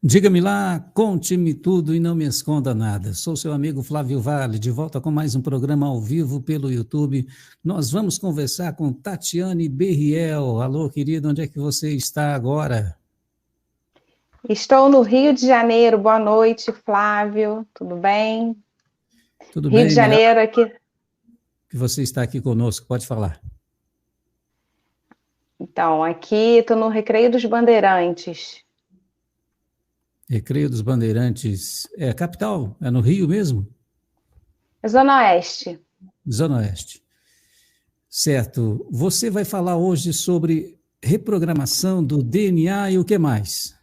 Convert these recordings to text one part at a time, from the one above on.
Diga-me lá, conte-me tudo e não me esconda nada. Sou seu amigo Flávio Vale, de volta com mais um programa ao vivo pelo YouTube. Nós vamos conversar com Tatiane Berriel. Alô, querida, onde é que você está agora? Estou no Rio de Janeiro. Boa noite, Flávio. Tudo bem? Tudo Rio de bem? Melhor Janeiro aqui. que você está aqui conosco, pode falar. Então, aqui estou no Recreio dos Bandeirantes. Recreio dos Bandeirantes, é a capital? É no Rio mesmo? Zona Oeste. Zona Oeste. Certo. Você vai falar hoje sobre reprogramação do DNA e o que mais?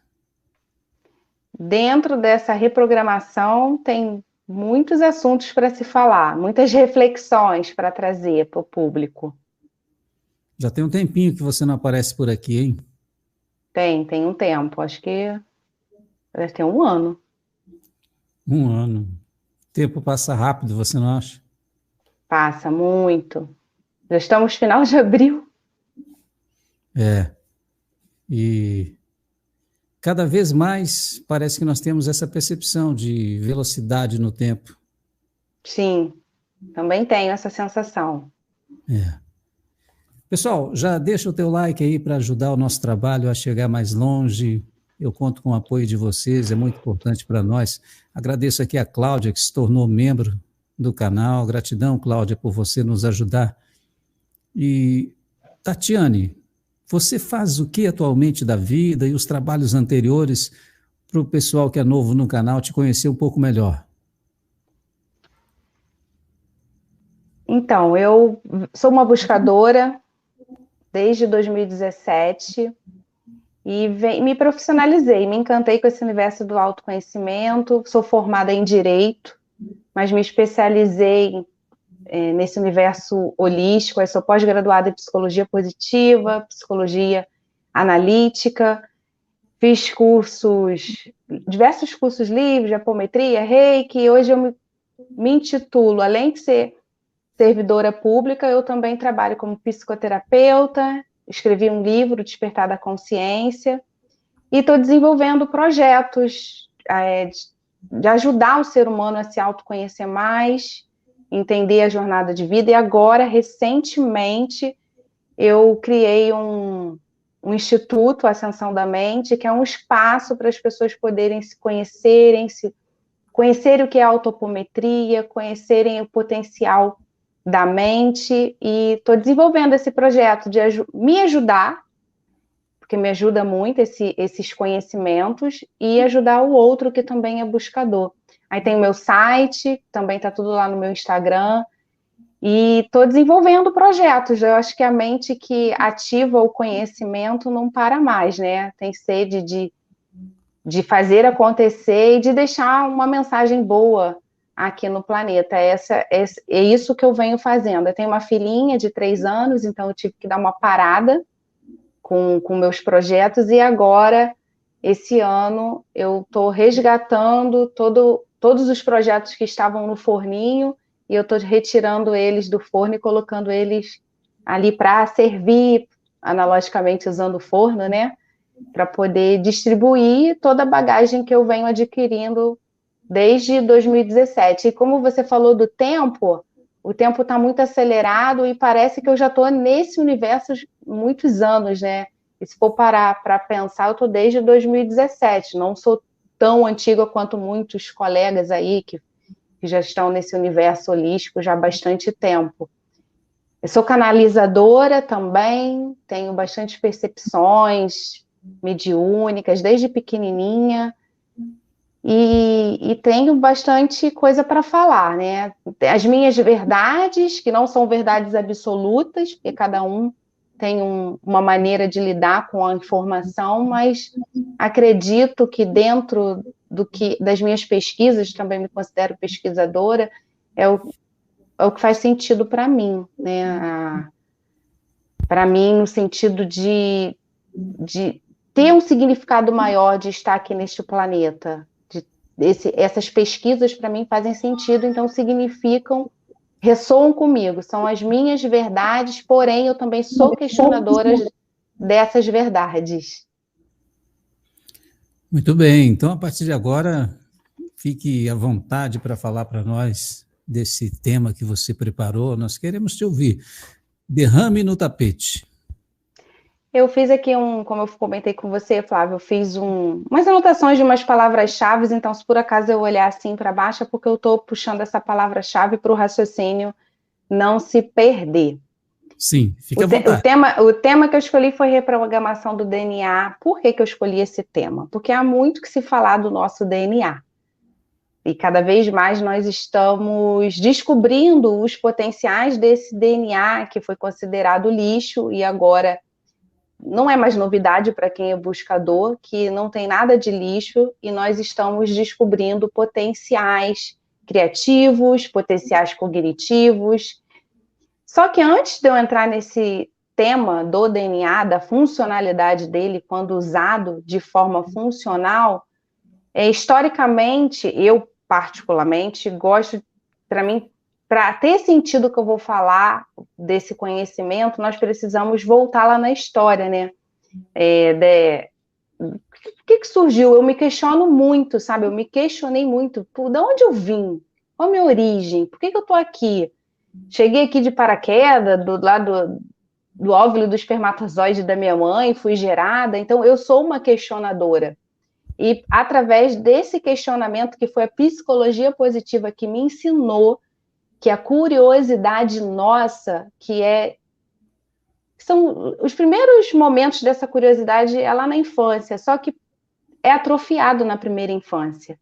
Dentro dessa reprogramação tem muitos assuntos para se falar, muitas reflexões para trazer para o público. Já tem um tempinho que você não aparece por aqui, hein? Tem um tempo, acho que deve ter um ano. Um ano. O tempo passa rápido, você não acha? Passa muito. Já estamos final de abril. É. E cada vez mais parece que nós temos essa percepção de velocidade no tempo. Sim, também tenho essa sensação. É. Pessoal, já deixa o teu like aí para ajudar o nosso trabalho a chegar mais longe. Eu conto com o apoio de vocês, é muito importante para nós. Agradeço aqui a Cláudia, que se tornou membro do canal. Gratidão, Cláudia, por você nos ajudar. E, Tatiane, você faz o que atualmente da vida e os trabalhos anteriores para o pessoal que é novo no canal te conhecer um pouco melhor? Então, eu sou uma buscadora desde 2017 e me profissionalizei, me encantei com esse universo do autoconhecimento. Sou formada em Direito, mas me especializei nesse universo holístico. Eu sou pós-graduada em Psicologia Positiva, Psicologia Analítica, fiz diversos cursos livres de apometria, Reiki. Hoje eu me intitulo, além de ser servidora pública, eu também trabalho como psicoterapeuta, escrevi um livro, Despertar da Consciência, e estou desenvolvendo projetos de ajudar o ser humano a se autoconhecer mais, entender a jornada de vida. E agora, recentemente, eu criei um instituto, Ascensão da Mente, que é um espaço para as pessoas poderem se conhecerem, conhecerem o que é autopometria, conhecerem o potencial da mente, e estou desenvolvendo esse projeto de me ajudar, porque me ajuda muito esses conhecimentos, e ajudar o outro que também é buscador. Aí tem o meu site, também está tudo lá no meu Instagram, e estou desenvolvendo projetos. Eu acho que a mente que ativa o conhecimento não para mais, né? Tem sede de fazer acontecer e de deixar uma mensagem boa aqui no planeta. É isso que eu venho fazendo. Eu tenho uma filhinha de 3 anos, então eu tive que dar uma parada com meus projetos, e agora, esse ano, eu estou resgatando todos os projetos que estavam no forninho, e eu estou retirando eles do forno e colocando eles ali para servir, analogicamente usando o forno, né? Para poder distribuir toda a bagagem que eu venho adquirindo desde 2017. E como você falou do tempo, o tempo está muito acelerado e parece que eu já estou nesse universo há muitos anos, né? E se for parar para pensar, eu estou desde 2017, não sou tão antiga quanto muitos colegas aí que já estão nesse universo holístico já há bastante tempo. Eu sou canalizadora também, tenho bastante percepções mediúnicas desde pequenininha, e tenho bastante coisa para falar, né? As minhas verdades, que não são verdades absolutas, porque cada um tem uma maneira de lidar com a informação, mas acredito que dentro das minhas pesquisas, também me considero pesquisadora, é o que faz sentido para mim, né? Para mim, no sentido de ter um significado maior de estar aqui neste planeta. Essas pesquisas, para mim, fazem sentido, então significam, ressoam comigo, são as minhas verdades, porém, eu também sou questionadora dessas verdades. Muito bem, então a partir de agora, fique à vontade para falar para nós desse tema que você preparou, nós queremos te ouvir. Derrame no tapete. Eu fiz aqui como eu comentei com você, Flávio, eu fiz umas anotações de umas palavras-chave, então se por acaso eu olhar assim para baixo é porque eu estou puxando essa palavra-chave para o raciocínio não se perder. Sim, fique à vontade. O tema que eu escolhi foi reprogramação do DNA. Por que eu escolhi esse tema? Porque há muito que se falar do nosso DNA. E cada vez mais nós estamos descobrindo os potenciais desse DNA que foi considerado lixo e agora não é mais novidade para quem é buscador, que não tem nada de lixo e nós estamos descobrindo potenciais criativos, potenciais cognitivos. Só que antes de eu entrar nesse tema do DNA, da funcionalidade dele, quando usado de forma funcional, historicamente, eu particularmente gosto, para mim, para ter sentido que eu vou falar desse conhecimento, nós precisamos voltar lá na história, né? O que surgiu? Eu me questiono muito, sabe? Eu me questionei muito. De onde eu vim? Qual a minha origem? Por que eu estou aqui? Cheguei aqui de paraquedas, do óvulo do espermatozoide da minha mãe, fui gerada. Então, eu sou uma questionadora. E através desse questionamento, que foi a psicologia positiva que me ensinou que a curiosidade nossa, são os primeiros momentos dessa curiosidade é lá na infância, só que é atrofiado na primeira infância,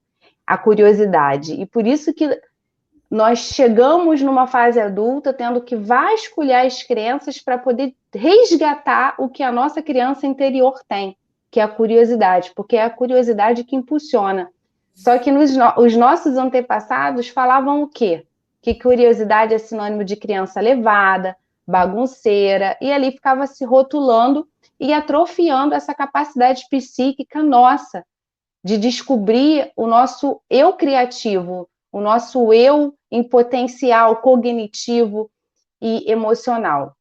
a curiosidade. E por isso que nós chegamos numa fase adulta tendo que vasculhar as crenças para poder resgatar o que a nossa criança interior tem, que é a curiosidade, porque é a curiosidade que impulsiona. Só que os nossos antepassados falavam o quê? Que curiosidade é sinônimo de criança levada, bagunceira, e ali ficava se rotulando e atrofiando essa capacidade psíquica nossa de descobrir o nosso eu criativo, o nosso eu em potencial cognitivo e emocional.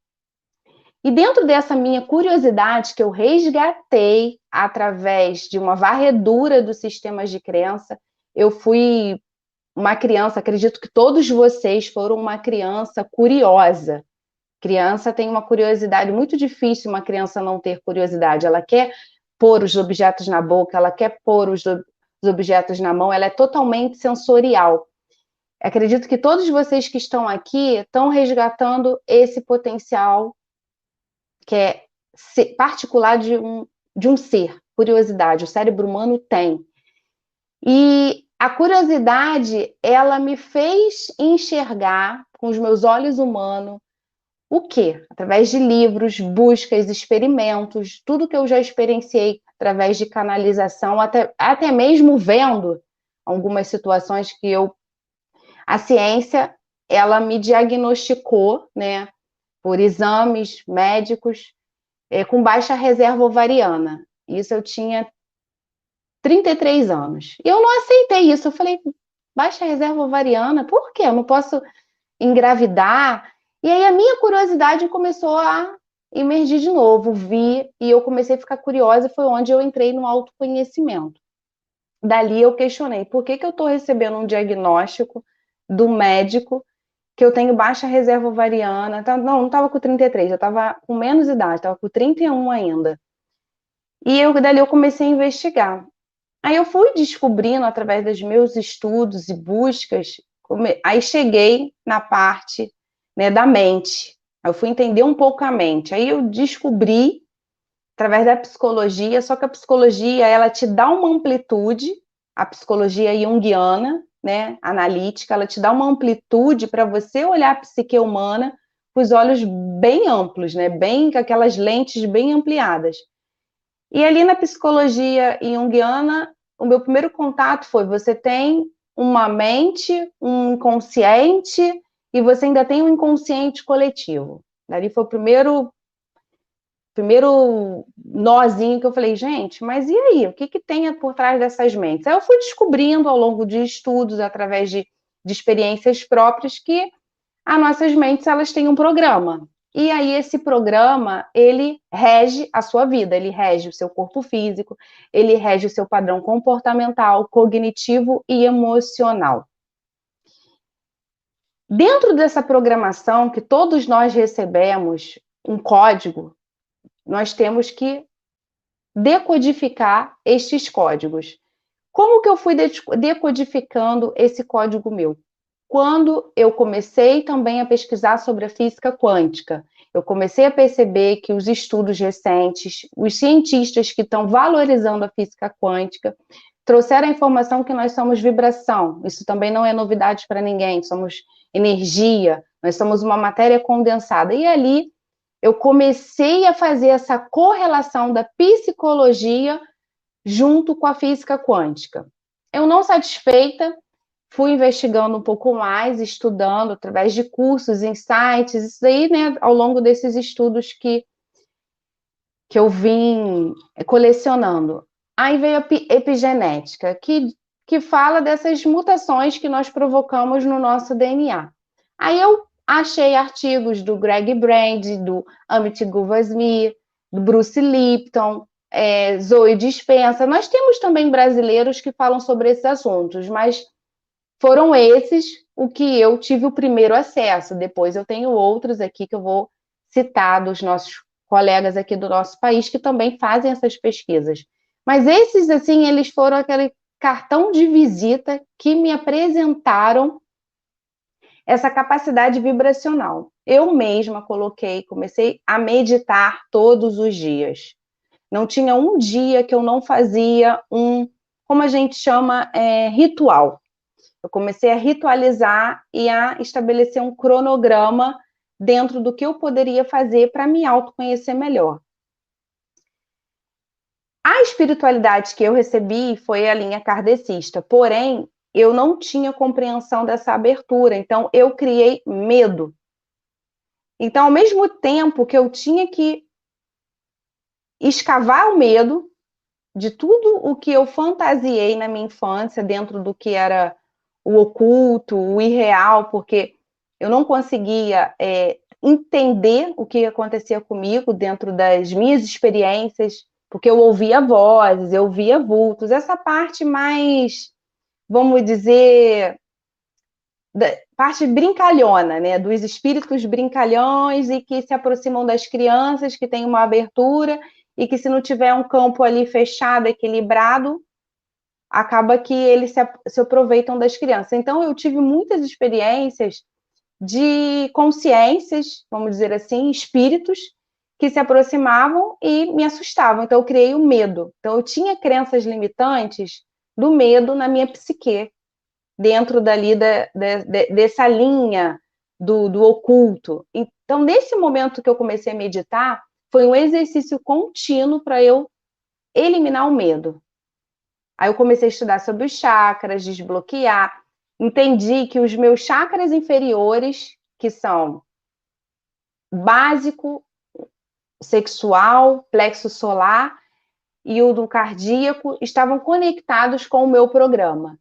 E dentro dessa minha curiosidade que eu resgatei através de uma varredura dos sistemas de crença, eu fui uma criança, acredito que todos vocês foram uma criança curiosa. Criança tem uma curiosidade muito difícil, uma criança não ter curiosidade. Ela quer pôr os objetos na boca, ela quer pôr os objetos na mão, ela é totalmente sensorial. Acredito que todos vocês que estão aqui estão resgatando esse potencial que é particular de um ser, curiosidade, o cérebro humano tem. E a curiosidade, ela me fez enxergar com os meus olhos humanos o quê? Através de livros, buscas, experimentos, tudo que eu já experienciei através de canalização, até mesmo vendo algumas situações que a ciência, ela me diagnosticou, né, por exames médicos, com baixa reserva ovariana. Isso eu tinha 33 anos. E eu não aceitei isso. Eu falei, baixa reserva ovariana? Por quê? Eu não posso engravidar? E aí a minha curiosidade começou a emergir de novo, vi, e eu comecei a ficar curiosa, foi onde eu entrei no autoconhecimento. Dali eu questionei, por que eu estou recebendo um diagnóstico do médico que eu tenho baixa reserva ovariana? Não estava com 33, eu estava com menos idade, estava com 31 ainda. E dali eu comecei a investigar. Aí eu fui descobrindo, através dos meus estudos e buscas, aí cheguei na parte, né, da mente. Eu fui entender um pouco a mente. Aí eu descobri, através da psicologia, só que a psicologia, ela te dá uma amplitude, a psicologia junguiana, né, analítica, ela te dá uma amplitude para você olhar a psique humana com os olhos bem amplos, né, bem com aquelas lentes bem ampliadas. E ali na psicologia junguiana, o meu primeiro contato foi: você tem uma mente, um inconsciente, e você ainda tem um inconsciente coletivo. Ali foi o primeiro nozinho que eu falei, gente, mas e aí? O que tem por trás dessas mentes? Aí eu fui descobrindo ao longo de estudos, através de experiências próprias, que as nossas mentes, elas têm um programa. E aí esse programa, ele rege a sua vida, ele rege o seu corpo físico, ele rege o seu padrão comportamental, cognitivo e emocional. Dentro dessa programação que todos nós recebemos um código, nós temos que decodificar estes códigos. Como que eu fui decodificando esse código meu? Quando eu comecei também a pesquisar sobre a física quântica, eu comecei a perceber que os estudos recentes, os cientistas que estão valorizando a física quântica, trouxeram a informação que nós somos vibração. Isso também não é novidade para ninguém, somos energia, nós somos uma matéria condensada. E ali eu comecei a fazer essa correlação da psicologia junto com a física quântica. Eu não satisfeita, fui investigando um pouco mais, estudando através de cursos, insights, isso aí, né, ao longo desses estudos que eu vim colecionando. Aí veio a epigenética, que fala dessas mutações que nós provocamos no nosso DNA. Aí eu achei artigos do Greg Brand, do Amit Goswami, do Bruce Lipton, Zoe Dispenza. Nós temos também brasileiros que falam sobre esses assuntos, mas foram esses o que eu tive o primeiro acesso. Depois eu tenho outros aqui que eu vou citar dos nossos colegas aqui do nosso país que também fazem essas pesquisas. Mas esses, assim, eles foram aquele cartão de visita que me apresentaram essa capacidade vibracional. Eu mesma comecei a meditar todos os dias. Não tinha um dia que eu não fazia como a gente chama, ritual. Eu comecei a ritualizar e a estabelecer um cronograma dentro do que eu poderia fazer para me autoconhecer melhor. A espiritualidade que eu recebi foi a linha kardecista, porém, eu não tinha compreensão dessa abertura, então eu criei medo. Então, ao mesmo tempo que eu tinha que escavar o medo de tudo o que eu fantasiei na minha infância, dentro do que era o oculto, o irreal, porque eu não conseguia entender o que acontecia comigo dentro das minhas experiências, porque eu ouvia vozes, eu via vultos, essa parte mais, vamos dizer, da parte brincalhona, né, dos espíritos brincalhões e que se aproximam das crianças, que tem uma abertura e que se não tiver um campo ali fechado, equilibrado, acaba que eles se aproveitam das crianças. Então, eu tive muitas experiências de consciências, vamos dizer assim, espíritos, que se aproximavam e me assustavam. Então, eu criei o medo. Então, eu tinha crenças limitantes do medo na minha psique, dentro dali dessa linha do oculto. Então, nesse momento que eu comecei a meditar, foi um exercício contínuo para eu eliminar o medo. Aí eu comecei a estudar sobre os chakras, desbloquear, entendi que os meus chakras inferiores, que são básico, sexual, plexo solar e o do cardíaco, estavam conectados com o meu programa,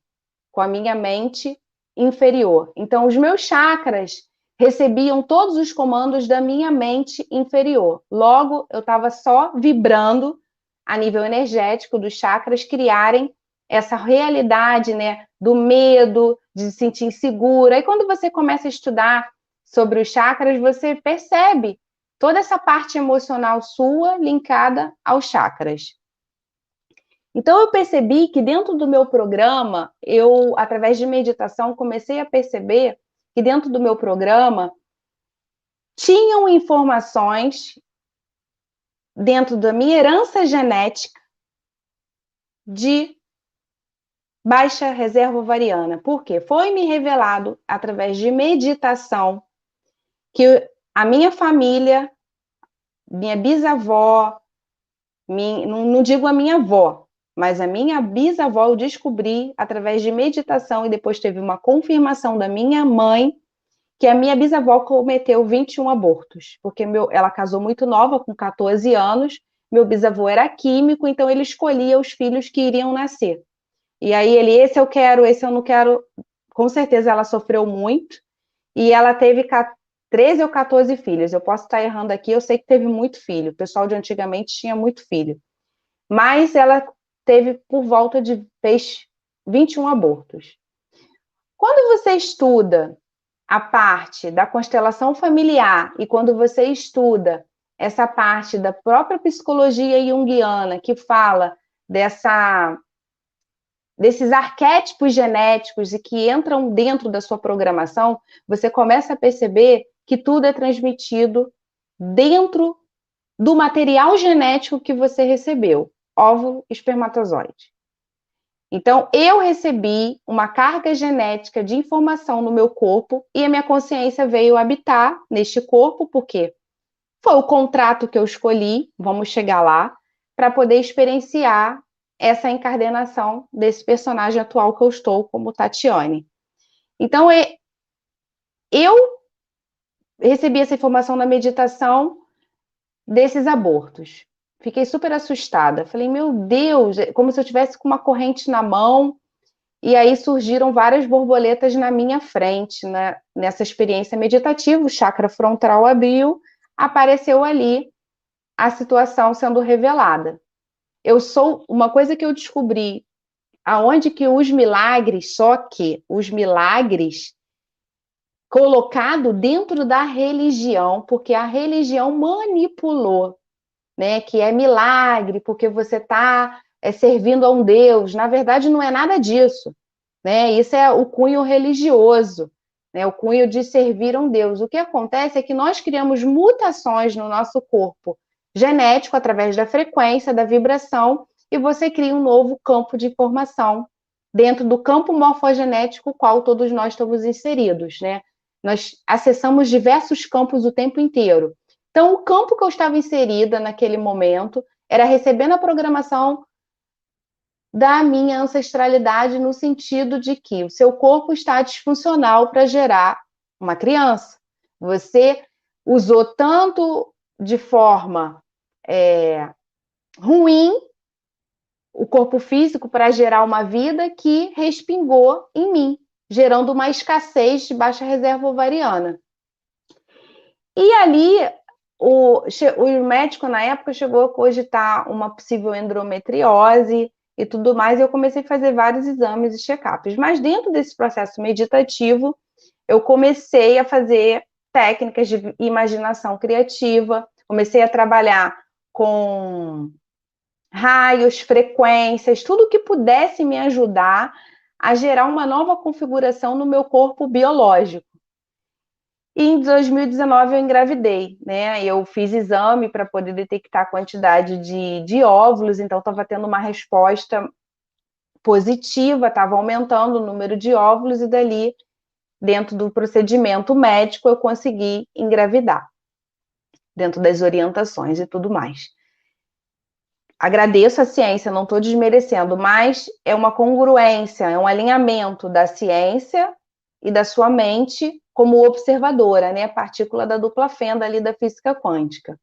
com a minha mente inferior. Então, os meus chakras recebiam todos os comandos da minha mente inferior. Logo, eu estava só vibrando a nível energético dos chakras criarem essa realidade, né, do medo, de se sentir insegura. E quando você começa a estudar sobre os chakras, você percebe toda essa parte emocional sua linkada aos chakras. Então, eu percebi que dentro do meu programa, eu, através de meditação, comecei a perceber que dentro do meu programa tinham informações dentro da minha herança genética de baixa reserva ovariana. Por quê? Foi me revelado, através de meditação, que a minha família, minha bisavó, não digo a minha avó, mas a minha bisavó eu descobri através de meditação e depois teve uma confirmação da minha mãe que a minha bisavó cometeu 21 abortos, porque ela casou muito nova, com 14 anos, meu bisavô era químico, então ele escolhia os filhos que iriam nascer. E aí esse eu quero, esse eu não quero. Com certeza ela sofreu muito, e ela teve 13 ou 14 filhos. Eu posso estar errando aqui, eu sei que teve muito filho. O pessoal de antigamente tinha muito filho. Mas ela teve por volta de, fez 21 abortos. Quando você estuda a parte da constelação familiar e quando você estuda essa parte da própria psicologia junguiana, que fala desses arquétipos genéticos e que entram dentro da sua programação, você começa a perceber que tudo é transmitido dentro do material genético que você recebeu, óvulo, espermatozoide. Então, eu recebi uma carga genética de informação no meu corpo e a minha consciência veio habitar neste corpo, porque foi o contrato que eu escolhi, vamos chegar lá, para poder experienciar essa encarnação desse personagem atual que eu estou, como Tatiane. Então, eu recebi essa informação na meditação desses abortos. Fiquei super assustada. Falei, meu Deus, como se eu tivesse com uma corrente na mão. E aí surgiram várias borboletas na minha frente, né? Nessa experiência meditativa, o chakra frontal abriu, apareceu ali a situação sendo revelada. Uma coisa que eu descobri, aonde que os milagres, só que os milagres colocado dentro da religião, porque a religião manipulou, né? Que é milagre, porque você está servindo a um Deus. Na verdade, não é nada disso, né? Isso é o cunho religioso, né? O cunho de servir a um Deus. O que acontece é que nós criamos mutações no nosso corpo genético através da frequência, da vibração, e você cria um novo campo de informação dentro do campo morfogenético, qual todos nós estamos inseridos, né? Nós acessamos diversos campos o tempo inteiro. Então, o campo que eu estava inserida naquele momento era recebendo a programação da minha ancestralidade, no sentido de que o seu corpo está disfuncional para gerar uma criança. Você usou tanto de forma ruim o corpo físico para gerar uma vida que respingou em mim, gerando uma escassez de baixa reserva ovariana. E ali, o médico, na época, chegou a cogitar uma possível endometriose e tudo mais, e eu comecei a fazer vários exames e check-ups. Mas dentro desse processo meditativo, eu comecei a fazer técnicas de imaginação criativa, comecei a trabalhar com raios, frequências, tudo que pudesse me ajudar a gerar uma nova configuração no meu corpo biológico. E em 2019 eu engravidei, né? Eu fiz exame para poder detectar a quantidade de óvulos, então estava tendo uma resposta positiva, estava aumentando o número de óvulos, e dali, dentro do procedimento médico, eu consegui engravidar, dentro das orientações e tudo mais. Agradeço a ciência, não estou desmerecendo, mas é uma congruência, é um alinhamento da ciência e da sua mente como observadora, né? Partícula da dupla fenda ali da física quântica.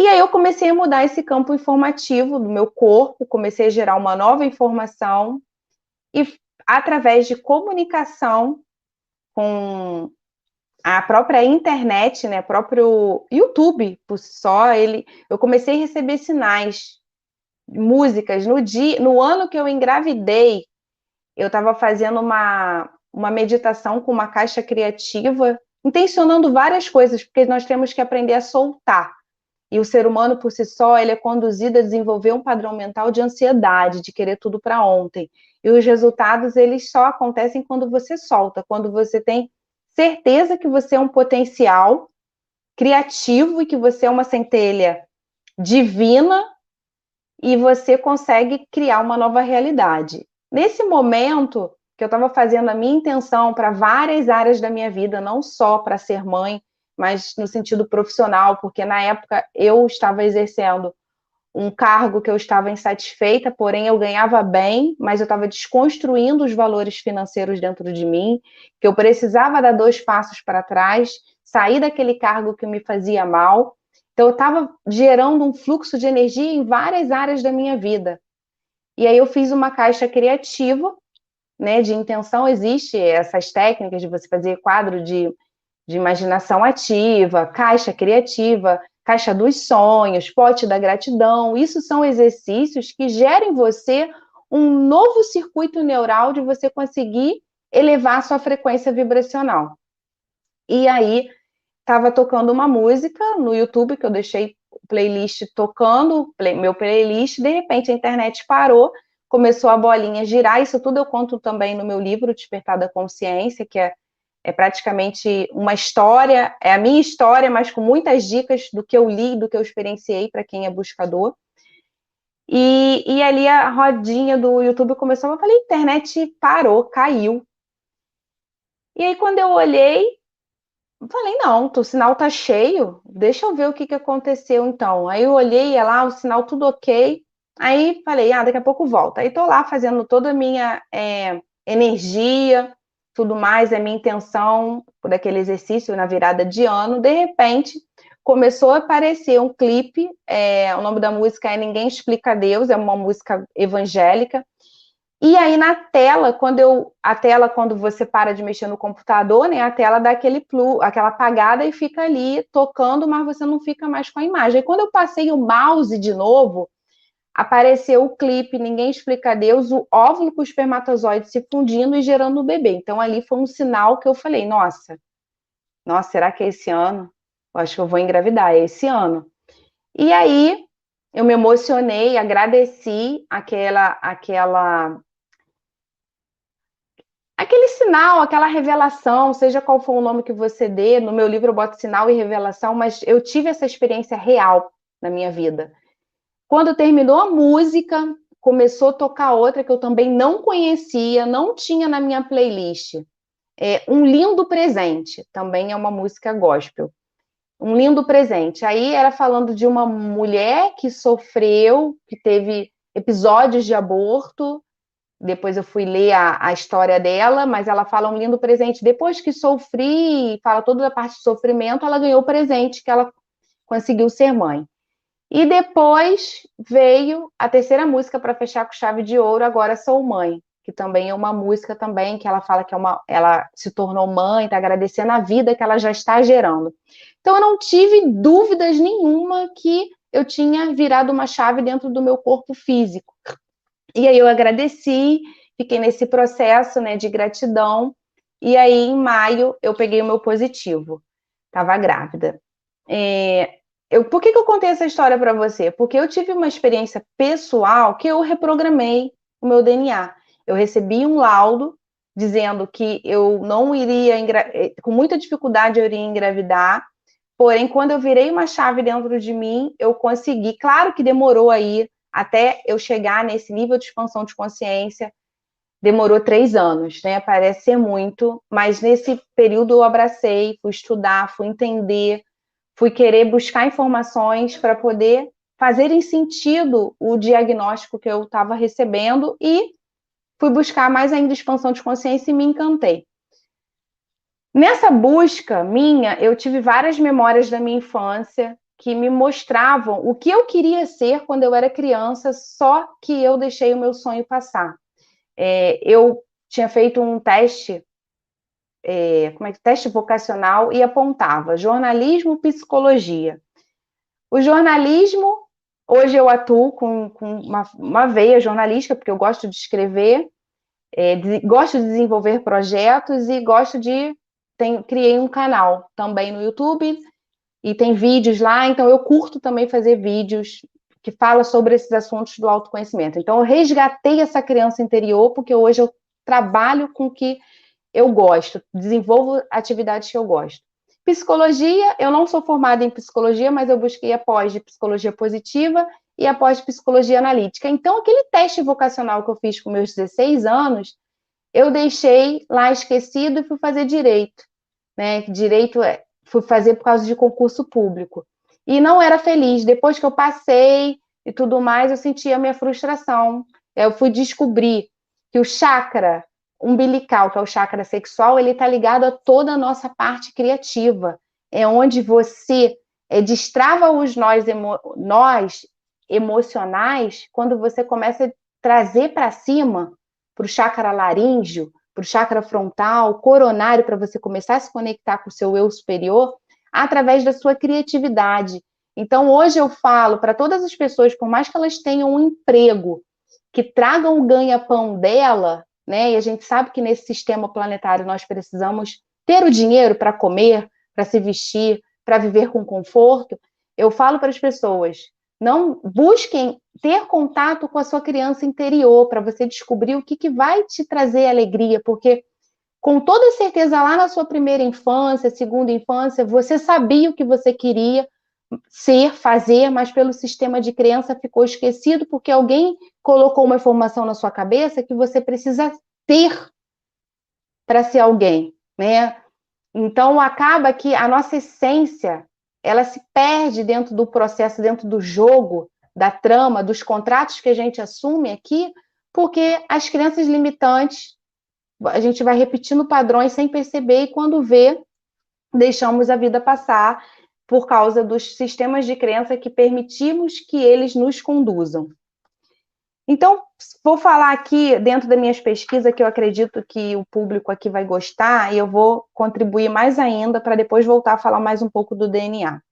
E aí eu comecei a mudar esse campo informativo do meu corpo, comecei a gerar uma nova informação e através de comunicação com a própria internet, né, próprio YouTube, por si só, eu comecei a receber sinais, músicas. No ano que eu engravidei, eu estava fazendo uma meditação com uma caixa criativa, intencionando várias coisas, porque nós temos que aprender a soltar. E o ser humano, por si só, ele é conduzido a desenvolver um padrão mental de ansiedade, de querer tudo para ontem. E os resultados, eles só acontecem quando você solta, quando você tem certeza que você é um potencial criativo e que você é uma centelha divina e você consegue criar uma nova realidade. Nesse momento que eu estava fazendo a minha intenção para várias áreas da minha vida, não só para ser mãe, mas no sentido profissional, porque na época eu estava exercendo um cargo que eu estava insatisfeita, porém eu ganhava bem, mas eu estava desconstruindo os valores financeiros dentro de mim, que eu precisava dar 2 passos para trás, sair daquele cargo que me fazia mal. Então eu estava gerando um fluxo de energia em várias áreas da minha vida. E aí eu fiz uma caixa criativa, né, de intenção. Existe essas técnicas de você fazer quadro de de imaginação ativa, caixa criativa, caixa dos sonhos, pote da gratidão. Isso são exercícios que geram em você um novo circuito neural de você conseguir elevar a sua frequência vibracional. E aí, estava tocando uma música no YouTube, que eu deixei playlist tocando, meu playlist, de repente a internet parou, começou a bolinha girar. Isso tudo eu conto também no meu livro Despertar da Consciência, que é praticamente uma história, é a minha história, mas com muitas dicas do que eu li, do que eu experienciei para quem é buscador. E ali a rodinha do YouTube começou, eu falei, internet parou, caiu. E aí quando eu olhei, falei, não, o sinal tá cheio, deixa eu ver o que aconteceu então. Aí eu olhei, lá, o sinal tudo ok. Aí falei, daqui a pouco volta. Aí tô lá fazendo toda a minha energia, tudo mais, a minha intenção por aquele exercício na virada de ano. De repente, começou a aparecer um clipe, o nome da música é Ninguém Explica Deus, é uma música evangélica. E aí na tela, quando você para de mexer no computador, né, a tela dá aquela apagada e fica ali tocando, mas você não fica mais com a imagem. Aí quando eu passei o mouse de novo, apareceu o clipe Ninguém Explica Deus, o óvulo com o espermatozoide se fundindo e gerando o bebê. Então ali foi um sinal que eu falei, nossa, será que é esse ano? Eu acho que eu vou engravidar, é esse ano. E aí eu me emocionei, agradeci aquele sinal, aquela revelação, seja qual for o nome que você dê, no meu livro eu boto sinal e revelação, mas eu tive essa experiência real na minha vida. Quando terminou a música, começou a tocar outra que eu também não conhecia, não tinha na minha playlist. Um Lindo Presente, também é uma música gospel. Um Lindo Presente. Aí era falando de uma mulher que sofreu, que teve episódios de aborto. Depois eu fui ler a história dela, mas ela fala um lindo presente. Depois que sofri, fala toda a parte de sofrimento, ela ganhou o presente que ela conseguiu ser mãe. E depois veio a terceira música para fechar com chave de ouro, Agora Sou Mãe, que também é uma música também que ela fala que ela se tornou mãe, está agradecendo a vida que ela já está gerando. Então eu não tive dúvidas nenhuma que eu tinha virado uma chave dentro do meu corpo físico. E aí eu agradeci, fiquei nesse processo, né, de gratidão, e aí em maio eu peguei o meu positivo, estava grávida. Por que eu contei essa história para você? Porque eu tive uma experiência pessoal que eu reprogramei o meu DNA. Eu recebi um laudo dizendo que eu não iria, com muita dificuldade eu iria engravidar, porém quando eu virei uma chave dentro de mim, eu consegui, claro que demorou aí, até eu chegar nesse nível de expansão de consciência, demorou 3 anos, né? Parece ser muito, mas nesse período eu abracei, fui estudar, fui entender, fui querer buscar informações para poder fazerem sentido o diagnóstico que eu estava recebendo e fui buscar mais ainda expansão de consciência e me encantei. Nessa busca minha, eu tive várias memórias da minha infância que me mostravam o que eu queria ser quando eu era criança, só que eu deixei o meu sonho passar. Eu tinha feito um teste, teste vocacional, e apontava jornalismo, psicologia. O jornalismo, hoje eu atuo com uma veia jornalística, porque eu gosto de escrever, gosto de desenvolver projetos e gosto criei um canal também no YouTube, e tem vídeos lá, então eu curto também fazer vídeos que falam sobre esses assuntos do autoconhecimento. Então eu resgatei essa criança interior, porque hoje eu trabalho com o que eu gosto, desenvolvo atividades que eu gosto. Psicologia, eu não sou formada em psicologia, mas eu busquei a pós de psicologia positiva e a pós de psicologia analítica. Então aquele teste vocacional que eu fiz com meus 16 anos, eu deixei lá esquecido e fui fazer direito, né? Direito fui fazer por causa de concurso público. E não era feliz. Depois que eu passei e tudo mais, eu sentia a minha frustração. Eu fui descobrir que o chakra umbilical, que é o chakra sexual, ele está ligado a toda a nossa parte criativa. É onde você destrava os nós emocionais quando você começa a trazer para cima, para o chakra laríngeo, para o chakra frontal, coronário, para você começar a se conectar com o seu eu superior, através da sua criatividade. Então, hoje eu falo para todas as pessoas, por mais que elas tenham um emprego, que tragam o ganha-pão dela, né? E a gente sabe que nesse sistema planetário nós precisamos ter o dinheiro para comer, para se vestir, para viver com conforto. Eu falo para as pessoas, não busquem ter contato com a sua criança interior, para você descobrir o que vai te trazer alegria, porque com toda certeza lá na sua primeira infância, segunda infância, você sabia o que você queria ser, fazer, mas pelo sistema de crença ficou esquecido porque alguém colocou uma informação na sua cabeça que você precisa ter para ser alguém, né? Então acaba que a nossa essência, ela se perde dentro do processo, dentro do jogo, da trama, dos contratos que a gente assume aqui, porque as crenças limitantes, a gente vai repetindo padrões sem perceber e quando vê, deixamos a vida passar por causa dos sistemas de crença que permitimos que eles nos conduzam. Então, vou falar aqui, dentro das minhas pesquisas, que eu acredito que o público aqui vai gostar, e eu vou contribuir mais ainda para depois voltar a falar mais um pouco do DNA.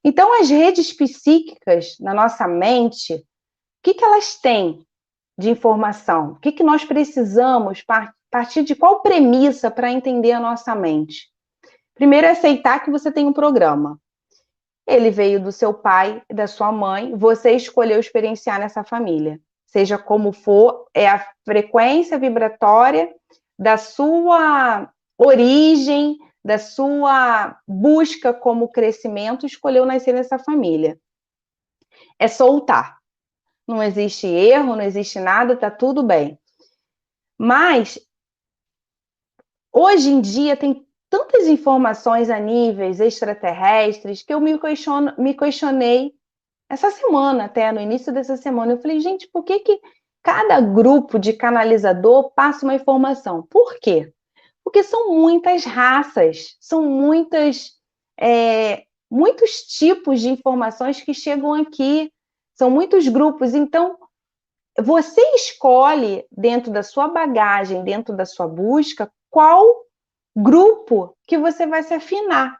Então, as redes psíquicas na nossa mente, o que elas têm de informação? O que nós precisamos, a partir de qual premissa para entender a nossa mente? Primeiro, aceitar que você tem um programa. Ele veio do seu pai e da sua mãe, você escolheu experienciar nessa família. Seja como for, é a frequência vibratória da sua origem, da sua busca como crescimento, escolheu nascer nessa família. É soltar. Não existe erro, não existe nada, tá tudo bem. Mas, hoje em dia, tem tantas informações a níveis extraterrestres que eu me questionei essa semana, até no início dessa semana. Eu falei, gente, por que cada grupo de canalizador passa uma informação? Por quê? Porque são muitas raças, são muitos tipos de informações que chegam aqui, são muitos grupos. Então, você escolhe, dentro da sua bagagem, dentro da sua busca, qual grupo que você vai se afinar.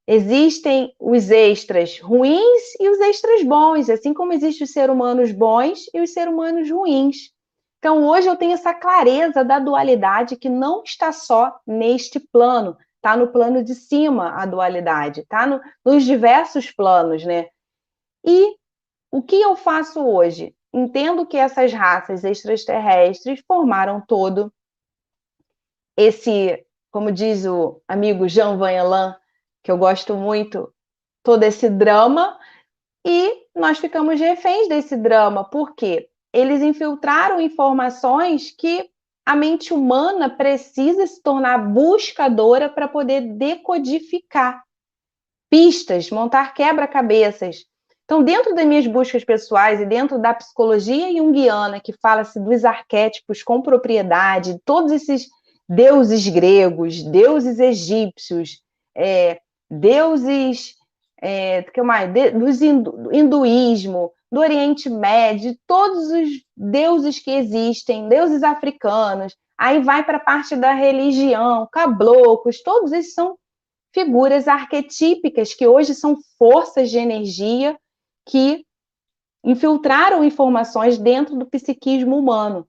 Existem os extras ruins e os extras bons, assim como existem os seres humanos bons e os seres humanos ruins. Então, hoje eu tenho essa clareza da dualidade que não está só neste plano, está no plano de cima a dualidade, está nos diversos planos, né? E o que eu faço hoje? Entendo que essas raças extraterrestres formaram todo esse, como diz o amigo Jean Van Elan, que eu gosto muito, todo esse drama, e nós ficamos reféns desse drama, porque eles infiltraram informações que a mente humana precisa se tornar buscadora para poder decodificar pistas, montar quebra-cabeças. Então, dentro das minhas buscas pessoais e dentro da psicologia junguiana, que fala-se dos arquétipos com propriedade, todos esses deuses gregos, deuses egípcios, deuses, que mais? Do hinduísmo, do Oriente Médio, todos os deuses que existem, deuses africanos, aí vai para a parte da religião, caboclos, todos esses são figuras arquetípicas que hoje são forças de energia que infiltraram informações dentro do psiquismo humano.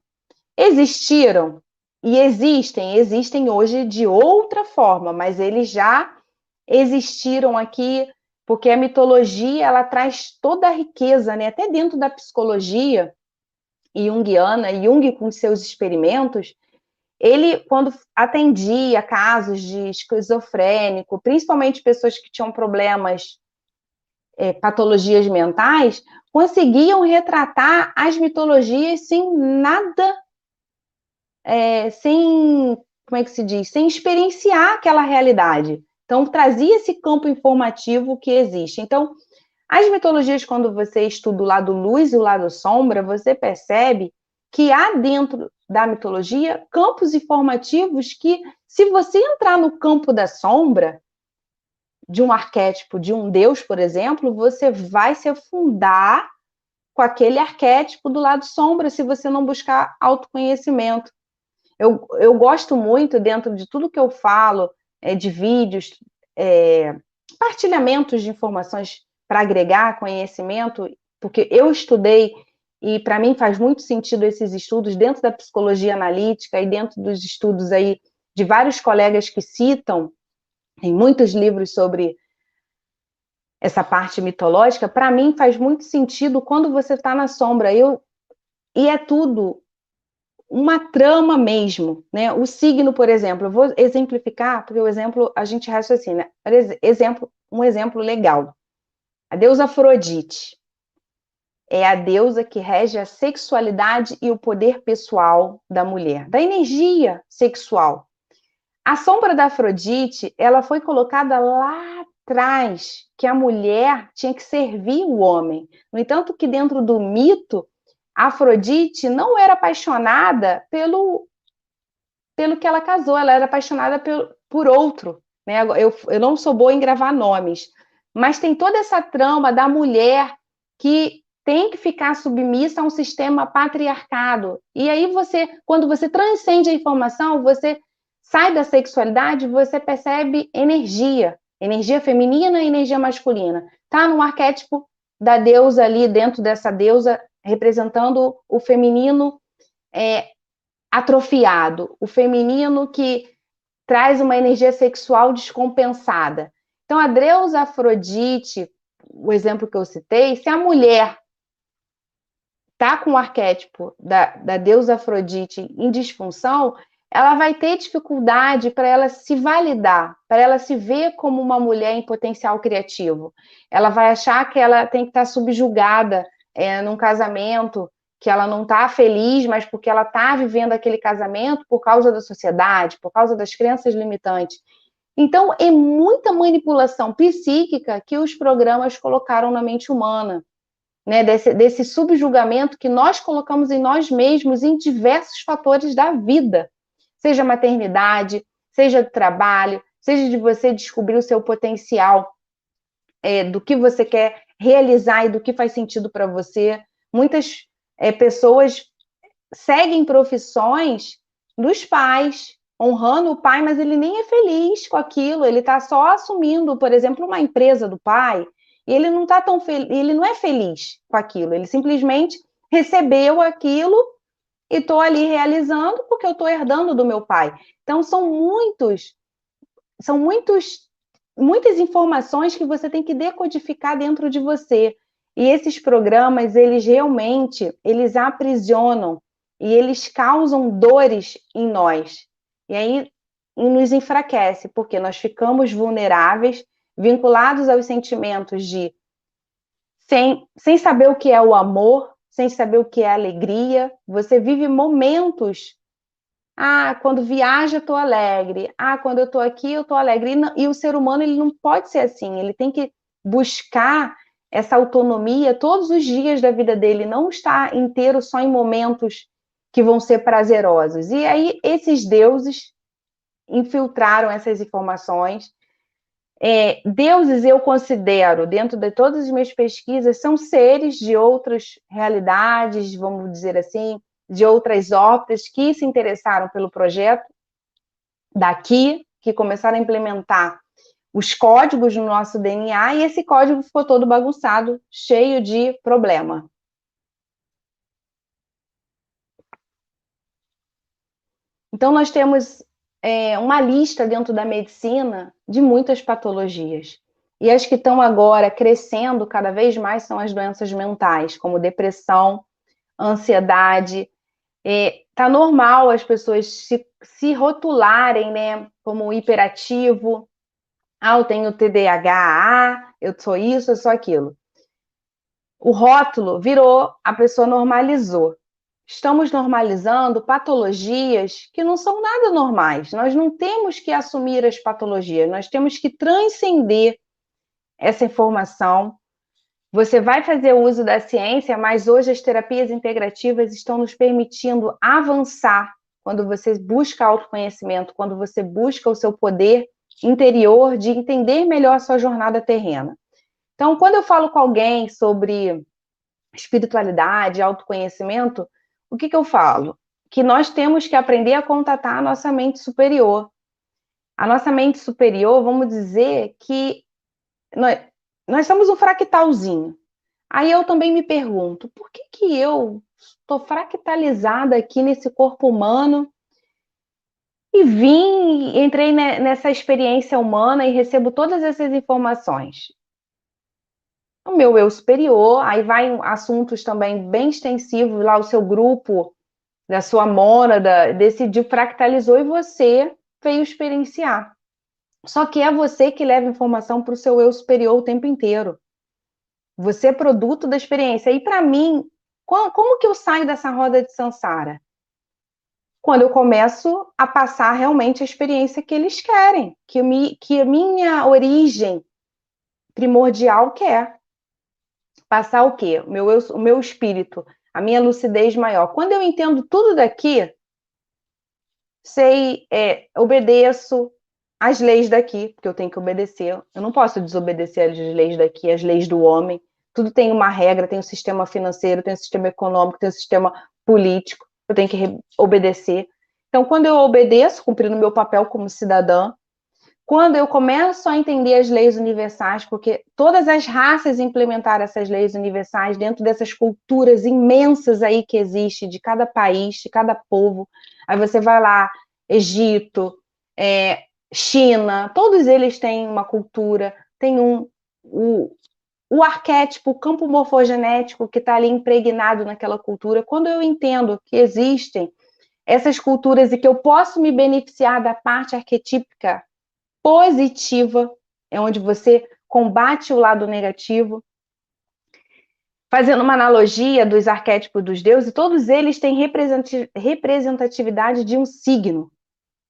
Existiram e existem hoje de outra forma, mas eles já existiram aqui, porque a mitologia, ela traz toda a riqueza, né? Até dentro da psicologia junguiana, Jung com seus experimentos, ele, quando atendia casos de esquizofrênico, principalmente pessoas que tinham problemas, patologias mentais, conseguiam retratar as mitologias sem nada, como é que se diz? Sem experienciar aquela realidade. Então, trazia esse campo informativo que existe. Então, as mitologias, quando você estuda o lado luz e o lado sombra, você percebe que há dentro da mitologia campos informativos que, se você entrar no campo da sombra, de um arquétipo, de um deus, por exemplo, você vai se afundar com aquele arquétipo do lado sombra, se você não buscar autoconhecimento. Eu gosto muito, dentro de tudo que eu falo, de vídeos, partilhamentos de informações para agregar conhecimento, porque eu estudei, e para mim faz muito sentido esses estudos dentro da psicologia analítica e dentro dos estudos aí de vários colegas que citam, em muitos livros sobre essa parte mitológica. Para mim faz muito sentido quando você está na sombra, e é tudo uma trama mesmo, né? O signo, por exemplo, eu vou exemplificar, porque o exemplo a gente raciocina. Um exemplo legal. A deusa Afrodite é a deusa que rege a sexualidade e o poder pessoal da mulher, da energia sexual. A sombra da Afrodite, ela foi colocada lá atrás, que a mulher tinha que servir o homem. No entanto, que dentro do mito, a Afrodite não era apaixonada pelo que ela casou, ela era apaixonada por outro. Né? Eu não sou boa em gravar nomes, mas tem toda essa trama da mulher que tem que ficar submissa a um sistema patriarcado. E aí quando você transcende a informação, você sai da sexualidade, você percebe energia feminina e energia masculina. Tá no arquétipo da deusa ali, dentro dessa deusa, representando o feminino atrofiado, o feminino que traz uma energia sexual descompensada. Então, a deusa Afrodite, o exemplo que eu citei, se a mulher está com o arquétipo da deusa Afrodite em disfunção, ela vai ter dificuldade para ela se validar, para ela se ver como uma mulher em potencial criativo. Ela vai achar que ela tem que estar subjugada num casamento, que ela não está feliz, mas porque ela está vivendo aquele casamento por causa da sociedade, por causa das crenças limitantes. Então, é muita manipulação psíquica que os programas colocaram na mente humana, né? Desse subjugamento que nós colocamos em nós mesmos em diversos fatores da vida, seja maternidade, seja do trabalho, seja de você descobrir o seu potencial, do que você quer realizar e do que faz sentido para você. Muitas pessoas seguem profissões dos pais, honrando o pai, mas ele nem é feliz com aquilo, ele está só assumindo, por exemplo, uma empresa do pai, e ele não está ele não é feliz com aquilo, ele simplesmente recebeu aquilo e estou ali realizando porque eu estou herdando do meu pai. Então, são muitas informações que você tem que decodificar dentro de você. E esses programas, eles aprisionam e eles causam dores em nós. E aí nos enfraquece, porque nós ficamos vulneráveis, vinculados aos sentimentos sem saber o que é o amor, sem saber o que é a alegria. Você vive momentos. Quando viaja, eu estou alegre. Quando eu estou aqui, eu estou alegre. E o ser humano, ele não pode ser assim. Ele tem que buscar essa autonomia todos os dias da vida dele, não estar inteiro só em momentos que vão ser prazerosos. E aí, esses deuses infiltraram essas informações. Deuses, eu considero, dentro de todas as minhas pesquisas, são seres de outras realidades, vamos dizer assim, de outras órbitas que se interessaram pelo projeto daqui, que começaram a implementar os códigos no nosso DNA, e esse código ficou todo bagunçado, cheio de problema. Então, nós temos uma lista dentro da medicina de muitas patologias. E as que estão agora crescendo cada vez mais são as doenças mentais, como depressão, ansiedade. Tá normal as pessoas se rotularem, né, como hiperativo. Eu tenho TDAH, eu sou isso, eu sou aquilo. O rótulo virou, a pessoa normalizou. Estamos normalizando patologias que não são nada normais. Nós não temos que assumir as patologias, nós temos que transcender essa informação. Você vai fazer uso da ciência, mas hoje as terapias integrativas estão nos permitindo avançar quando você busca autoconhecimento, quando você busca o seu poder interior de entender melhor a sua jornada terrena. Então, quando eu falo com alguém sobre espiritualidade, autoconhecimento, o que eu falo? que nós temos que aprender a contatar a nossa mente superior. A nossa mente superior, vamos dizer que nós somos um fractalzinho. Aí eu também me pergunto, por que eu estou fractalizada aqui nesse corpo humano e entrei nessa experiência humana e recebo todas essas informações? O meu eu superior, aí vai assuntos também bem extensivos, lá o seu grupo, da sua mônada, decidiu, fractalizou e você veio experienciar. Só que é você que leva informação para o seu eu superior o tempo inteiro. Você é produto da experiência. E para mim, como que eu saio dessa roda de samsara? Quando eu começo a passar realmente a experiência que eles querem, que a minha origem primordial quer. Passar o quê? O meu espírito, a minha lucidez maior. Quando eu entendo tudo daqui, obedeço as leis daqui, porque eu tenho que obedecer. Eu não posso desobedecer as leis daqui, as leis do homem. Tudo tem uma regra, tem um sistema financeiro, tem um sistema econômico, tem um sistema político. Eu tenho que obedecer. Então, quando eu obedeço, cumprindo meu papel como cidadã, quando eu começo a entender as leis universais, porque todas as raças implementaram essas leis universais dentro dessas culturas imensas aí que existem, de cada país, de cada povo. Aí você vai lá, Egito, China, todos eles têm uma cultura, tem o arquétipo, o campo morfogenético que está ali impregnado naquela cultura. Quando eu entendo que existem essas culturas e que eu posso me beneficiar da parte arquetípica positiva, é onde você combate o lado negativo, fazendo uma analogia dos arquétipos dos deuses, todos eles têm representatividade de um signo.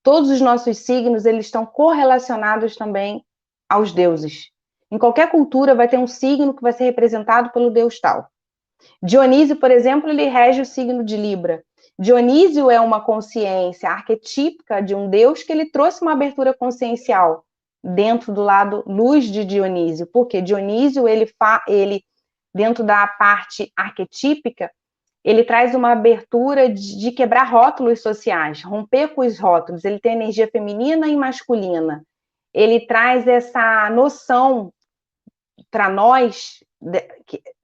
Todos os nossos signos, eles estão correlacionados também aos deuses. Em qualquer cultura vai ter um signo que vai ser representado pelo deus tal. Dionísio, por exemplo, ele rege o signo de Libra. Dionísio é uma consciência arquetípica de um deus que ele trouxe uma abertura consciencial dentro do lado luz de Dionísio. Porque Dionísio, ele dentro da parte arquetípica, ele traz uma abertura de quebrar rótulos sociais, romper com os rótulos. Ele tem energia feminina e masculina. Ele traz essa noção para nós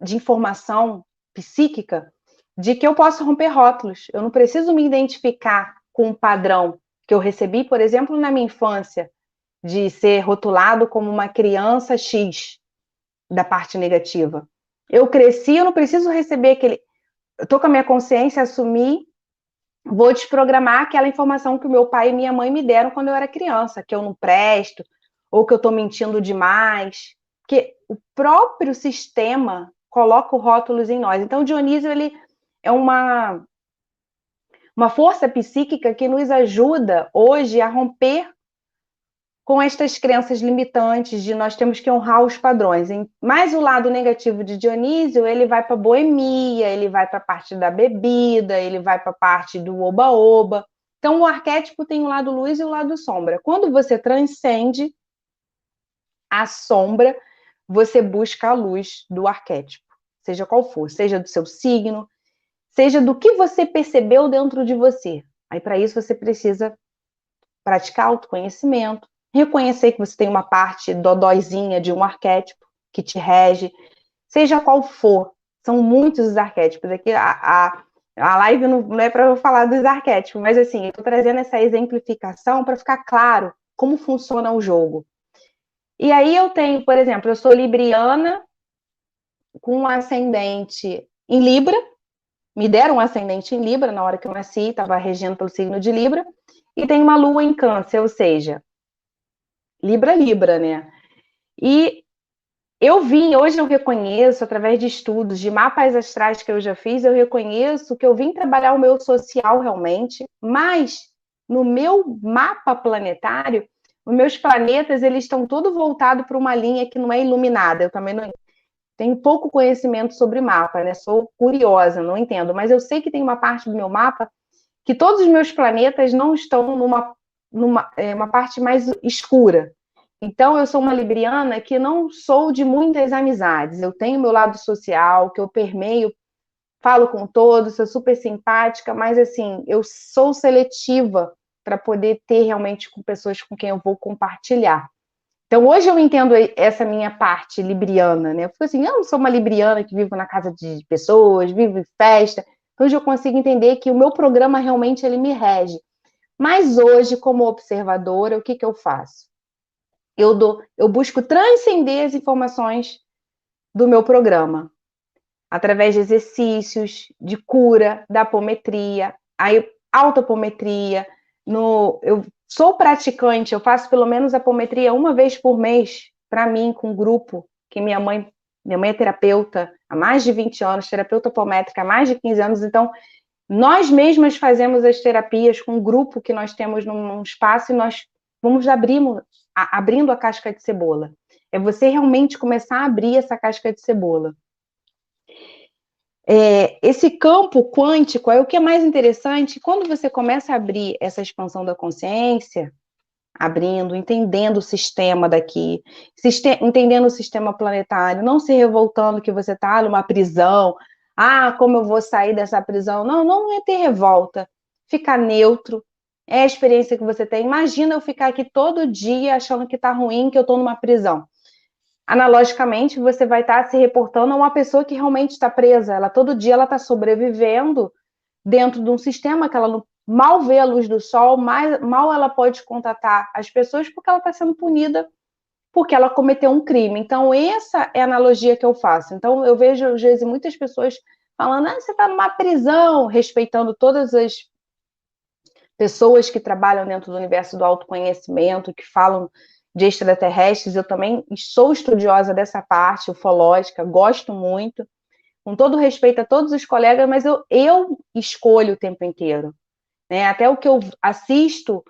de informação psíquica de que eu posso romper rótulos. Eu não preciso me identificar com um padrão que eu recebi, por exemplo, na minha infância, de ser rotulado como uma criança X da parte negativa. Eu cresci, eu não preciso receber aquele... Eu estou com a minha consciência, assumir, vou desprogramar aquela informação que o meu pai e minha mãe me deram quando eu era criança, que eu não presto, ou que eu estou mentindo demais, porque o próprio sistema coloca rótulos em nós. Então, Dionísio, ele é uma força psíquica que nos ajuda hoje a romper com estas crenças limitantes de nós temos que honrar os padrões. Mas o lado negativo de Dionísio, ele vai para a boemia, ele vai para a parte da bebida, ele vai para a parte do oba-oba. Então, o arquétipo tem o lado luz e o lado sombra. Quando você transcende a sombra, você busca a luz do arquétipo, seja qual for, seja do seu signo, seja do que você percebeu dentro de você. Aí, para isso, você precisa praticar autoconhecimento, reconhecer que você tem uma parte dodóizinha de um arquétipo que te rege, seja qual for. São muitos os arquétipos. Aqui a live não é para eu falar dos arquétipos, mas assim, eu estou trazendo essa exemplificação para ficar claro como funciona o jogo. E aí eu tenho, por exemplo, eu sou libriana com um ascendente em Libra, me deram um ascendente em Libra na hora que eu nasci, estava regendo pelo signo de Libra, e tem uma lua em Câncer, ou seja, Libra, né? E hoje eu reconheço, através de estudos, de mapas astrais que eu já fiz, eu reconheço que eu vim trabalhar o meu social realmente, mas no meu mapa planetário, os meus planetas, eles estão todos voltados para uma linha que não é iluminada. Eu também não tenho pouco conhecimento sobre mapa, né? Sou curiosa, não entendo, mas eu sei que tem uma parte do meu mapa que todos os meus planetas não estão uma parte mais escura. Então, eu sou uma libriana que não sou de muitas amizades. Eu tenho meu lado social, que eu permeio falo com todos, sou super simpática, mas assim, eu sou seletiva para poder ter realmente com pessoas com quem eu vou compartilhar. Então, hoje eu entendo essa minha parte libriana, né? Eu fico assim, eu não sou uma libriana que vivo na casa de pessoas, vivo em festa. Hoje eu consigo entender que o meu programa realmente ele me rege. Mas hoje, como observadora, o que eu faço? Eu busco transcender as informações do meu programa, através de exercícios de cura, da apometria, a autoapometria. Eu sou praticante, eu faço pelo menos apometria uma vez por mês, para mim, com um grupo, que minha mãe é terapeuta há mais de 20 anos, terapeuta apométrica há mais de 15 anos, então nós mesmas fazemos as terapias com um grupo que nós temos num espaço e nós vamos abrindo a casca de cebola. É você realmente começar a abrir essa casca de cebola. Esse campo quântico é o que é mais interessante quando você começa a abrir essa expansão da consciência, abrindo, entendendo o sistema daqui, entendendo o sistema planetário, não se revoltando que você está numa prisão. Ah, como eu vou sair dessa prisão? Não, não é ter revolta. Ficar neutro. É a experiência que você tem. Imagina eu ficar aqui todo dia achando que está ruim, que eu estou numa prisão. Analogicamente, você vai estar se reportando a uma pessoa que realmente está presa. Ela todo dia ela está sobrevivendo dentro de um sistema que ela não, mal vê a luz do sol, mal ela pode contatar as pessoas porque ela está sendo punida porque ela cometeu um crime. Então, essa é a analogia que eu faço. Então, eu vejo, às vezes, muitas pessoas falando, você está numa prisão, respeitando todas as pessoas que trabalham dentro do universo do autoconhecimento, que falam de extraterrestres. Eu também sou estudiosa dessa parte ufológica, gosto muito, com todo respeito a todos os colegas, mas eu escolho o tempo inteiro. Né? Até o que eu assisto,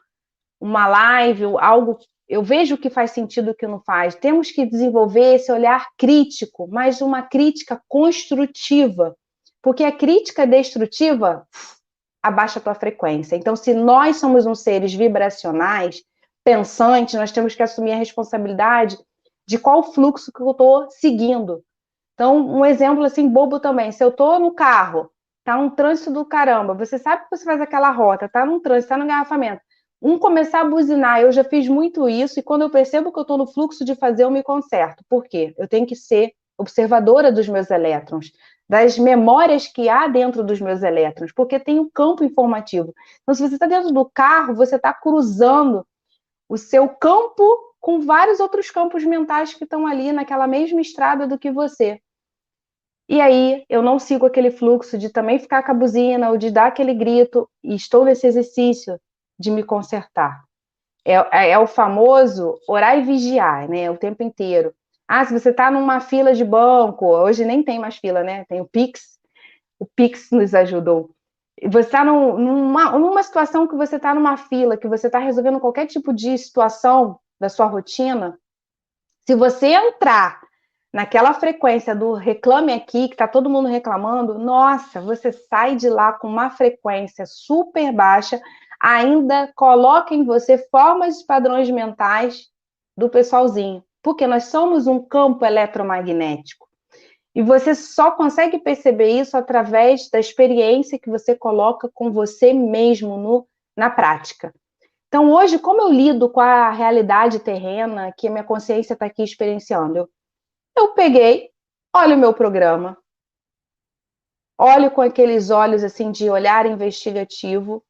uma live, algo, eu vejo o que faz sentido e o que não faz. Temos que desenvolver esse olhar crítico, mas uma crítica construtiva, porque a crítica destrutiva abaixa a tua frequência. Então, se nós somos uns seres vibracionais, pensantes, nós temos que assumir a responsabilidade de qual fluxo que eu estou seguindo. Então, um exemplo assim, bobo também, se eu estou no carro, tá um trânsito do caramba, você sabe que você faz aquela rota, tá num trânsito, tá no engarrafamento, começar a buzinar, eu já fiz muito isso, e quando eu percebo que eu estou no fluxo de fazer, eu me conserto. Por quê? Eu tenho que ser observadora dos meus elétrons, das memórias que há dentro dos meus elétrons, porque tem um campo informativo. Então, se você está dentro do carro, você está cruzando o seu campo com vários outros campos mentais que estão ali naquela mesma estrada do que você. E aí, eu não sigo aquele fluxo de também ficar com a buzina ou de dar aquele grito, e estou nesse exercício de me consertar. É o famoso orar e vigiar, né? O tempo inteiro. Ah, se você está numa fila de banco, hoje nem tem mais fila, né? Tem o Pix nos ajudou. Você está numa situação que você está numa fila, que você está resolvendo qualquer tipo de situação da sua rotina, se você entrar naquela frequência do reclame aqui, que está todo mundo reclamando, nossa, você sai de lá com uma frequência super baixa, ainda coloca em você formas e padrões mentais do pessoalzinho, porque nós somos um campo eletromagnético. E você só consegue perceber isso através da experiência que você coloca com você mesmo na prática. Então, hoje, como eu lido com a realidade terrena que a minha consciência está aqui experienciando? Eu peguei, olho o meu programa, olho com aqueles olhos assim de olhar investigativo,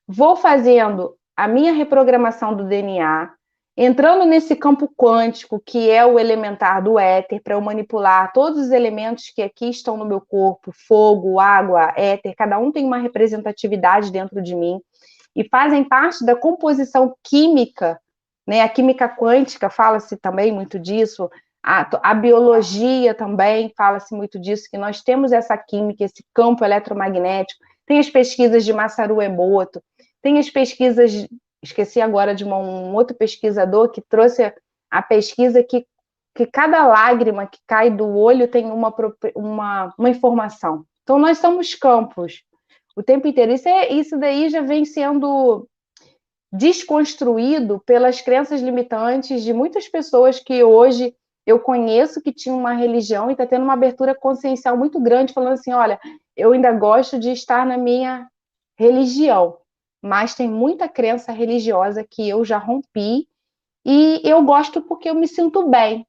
vou fazendo a minha reprogramação do DNA, entrando nesse campo quântico, que é o elementar do éter, para eu manipular todos os elementos que aqui estão no meu corpo, fogo, água, éter, cada um tem uma representatividade dentro de mim, e fazem parte da composição química, né? A química quântica fala-se também muito disso, a biologia também fala-se muito disso, que nós temos essa química, esse campo eletromagnético. Tem as pesquisas de Masaru Emoto, tem as pesquisas, esqueci agora de um outro pesquisador que trouxe a pesquisa que cada lágrima que cai do olho tem uma informação. Então, nós somos campos o tempo inteiro. Isso daí já vem sendo desconstruído pelas crenças limitantes de muitas pessoas que hoje eu conheço que tinha uma religião e está tendo uma abertura consciencial muito grande, falando assim, olha, eu ainda gosto de estar na minha religião, mas tem muita crença religiosa que eu já rompi e eu gosto porque eu me sinto bem.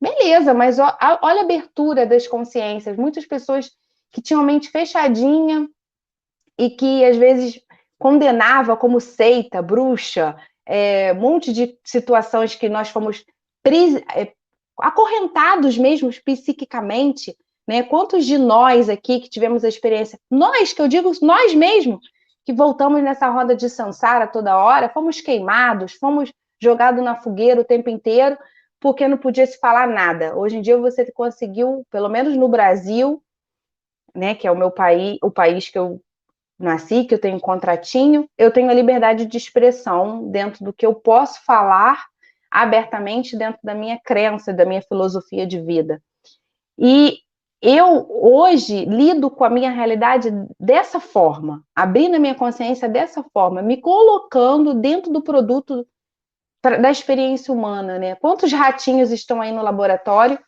Beleza, mas olha a abertura das consciências. Muitas pessoas que tinham a mente fechadinha e que, às vezes, condenava como seita, bruxa, um monte de situações que nós fomos acorrentados mesmo psiquicamente, né? Quantos de nós aqui que tivemos a experiência, nós, que eu digo nós mesmos, que voltamos nessa roda de samsara toda hora, fomos queimados, fomos jogados na fogueira o tempo inteiro, porque não podia se falar nada. Hoje em dia você conseguiu, pelo menos no Brasil, né, que é o meu país, o país que eu nasci, que eu tenho um contratinho, eu tenho a liberdade de expressão dentro do que eu posso falar abertamente dentro da minha crença, da minha filosofia de vida. E eu, hoje, lido com a minha realidade dessa forma, abrindo a minha consciência dessa forma, me colocando dentro do produto da experiência humana, né? Quantos ratinhos estão aí no laboratório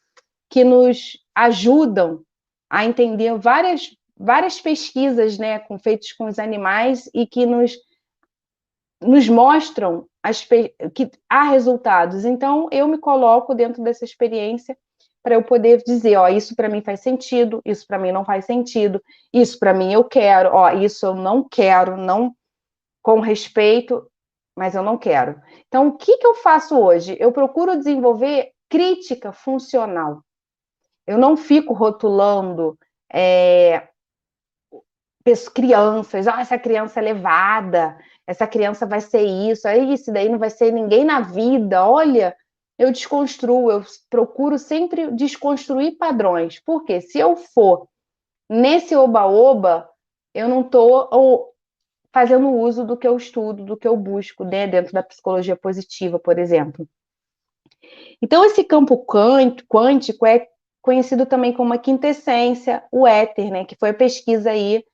que nos ajudam a entender várias pesquisas, né, feitas com os animais e que nos mostram que há resultados. Então, eu me coloco dentro dessa experiência para eu poder dizer, ó, isso para mim faz sentido, isso para mim não faz sentido, isso para mim eu quero, ó, isso eu não quero, não com respeito, mas eu não quero. Então, o que eu faço hoje? Eu procuro desenvolver crítica funcional. Eu não fico rotulando crianças, essa criança é levada, essa criança vai ser isso daí não vai ser ninguém na vida, olha, eu desconstruo, eu procuro sempre desconstruir padrões, porque se eu for nesse oba-oba, eu não estou fazendo uso do que eu estudo, do que eu busco, né, dentro da psicologia positiva, por exemplo. Então, esse campo quântico é conhecido também como a quintessência, o éter, né, que foi a pesquisa aí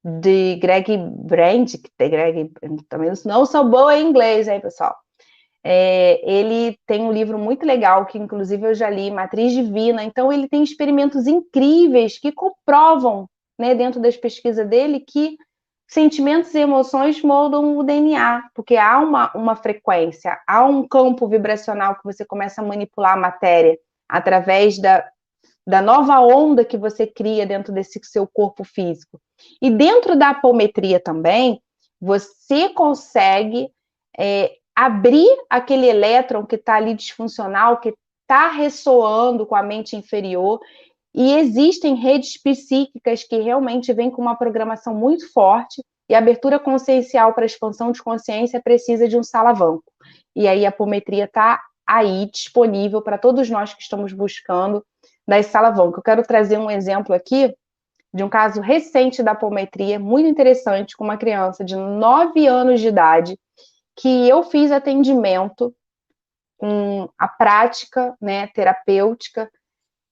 de Greg Brand, também não sou boa em inglês, aí, pessoal. Ele tem um livro muito legal, que inclusive eu já li, Matriz Divina, então ele tem experimentos incríveis que comprovam, né, dentro das pesquisas dele, que sentimentos e emoções moldam o DNA, porque há uma frequência, há um campo vibracional que você começa a manipular a matéria através da nova onda que você cria dentro desse seu corpo físico. E dentro da apometria também, você consegue abrir aquele elétron que está ali disfuncional, que está ressoando com a mente inferior, e existem redes psíquicas que realmente vêm com uma programação muito forte, e a abertura consciencial para a expansão de consciência precisa de um salavanco. E aí a apometria está aí, disponível para todos nós que estamos buscando das salavanco. Eu quero trazer um exemplo aqui de um caso recente da apometria, muito interessante, com uma criança de 9 anos de idade, que eu fiz atendimento com a prática, né, terapêutica,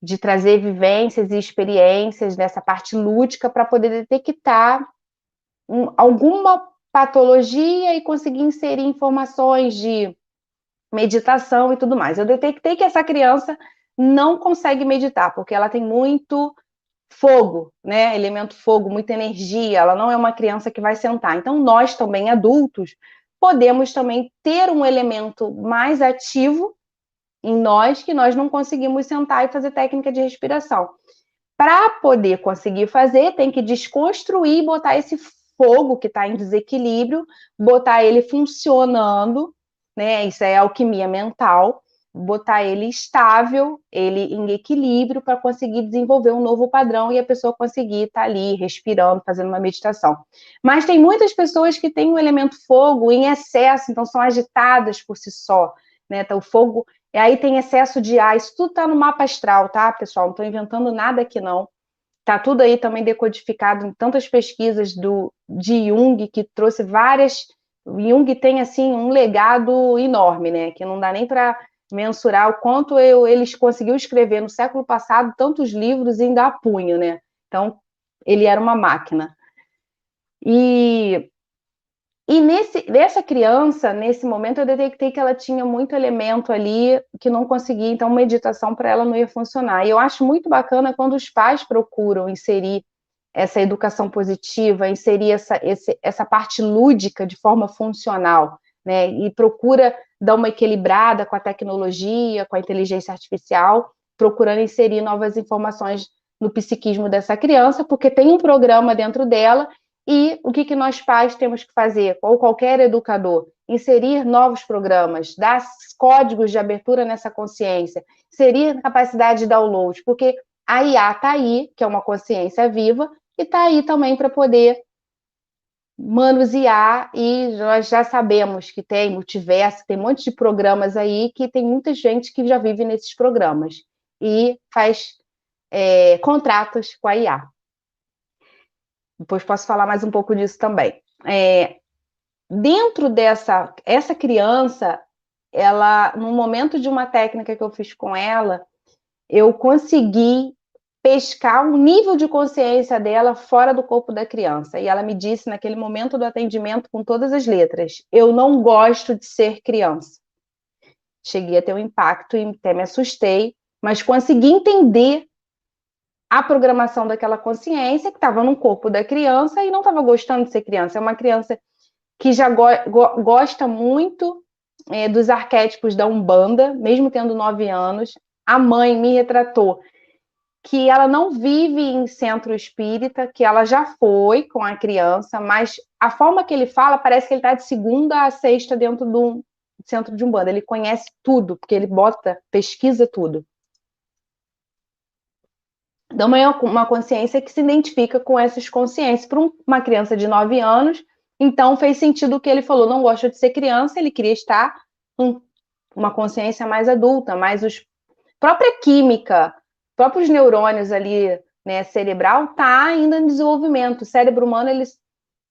de trazer vivências e experiências nessa parte lúdica para poder detectar alguma patologia e conseguir inserir informações de meditação e tudo mais. Eu detectei que essa criança não consegue meditar, porque ela tem muito fogo, né? Elemento fogo, muita energia, ela não é uma criança que vai sentar. Então, nós também, adultos, podemos também ter um elemento mais ativo em nós, que nós não conseguimos sentar e fazer técnica de respiração. Para poder conseguir fazer, tem que desconstruir e botar esse fogo que está em desequilíbrio, botar ele funcionando, né? Isso é alquimia mental, botar ele estável, ele em equilíbrio para conseguir desenvolver um novo padrão e a pessoa conseguir estar ali respirando, fazendo uma meditação. Mas tem muitas pessoas que têm o elemento fogo em excesso, então são agitadas por si só, né? Então o fogo, e aí tem excesso de ar, isso tudo está no mapa astral, tá, pessoal? Não estou inventando nada aqui, não. Está tudo aí também decodificado em tantas pesquisas de Jung, que trouxe várias. Jung tem, assim, um legado enorme, né? Que não dá nem para mensurar o quanto eles conseguiu escrever no século passado tantos livros e ainda a punho, né? Então, ele era uma máquina. E E nessa criança, nesse momento, eu detectei que ela tinha muito elemento ali que não conseguia, então meditação para ela não ia funcionar. E eu acho muito bacana quando os pais procuram inserir essa educação positiva, inserir essa parte lúdica de forma funcional, né? E procura dar uma equilibrada com a tecnologia, com a inteligência artificial, procurando inserir novas informações no psiquismo dessa criança, porque tem um programa dentro dela. E o que nós pais temos que fazer, ou qualquer educador? Inserir novos programas, dar códigos de abertura nessa consciência, inserir capacidade de download, porque a IA está aí, que é uma consciência viva, e está aí também para poder manusear, e nós já sabemos que tem multiverso, tem um monte de programas aí, que tem muita gente que já vive nesses programas, e faz contratos com a IA. Depois posso falar mais um pouco disso também. Dentro essa criança, ela, no momento de uma técnica que eu fiz com ela, eu consegui pescar um nível de consciência dela fora do corpo da criança. E ela me disse, naquele momento do atendimento, com todas as letras: eu não gosto de ser criança. Cheguei a ter um impacto e até me assustei, mas consegui entender a programação daquela consciência que estava no corpo da criança e não estava gostando de ser criança. É uma criança que já gosta muito dos arquétipos da Umbanda, mesmo tendo 9 anos. A mãe me retratou que ela não vive em centro espírita, que ela já foi com a criança, mas a forma que ele fala parece que ele está de segunda a sexta dentro do centro de Umbanda. Ele conhece tudo, porque ele pesquisa tudo. Então, é uma consciência que se identifica com essas consciências. Para uma criança de 9 anos, então fez sentido o que ele falou: não gosta de ser criança, ele queria estar com uma consciência mais adulta, mais própria química, próprios neurônios ali, né, cerebral, está ainda em desenvolvimento. O cérebro humano, ele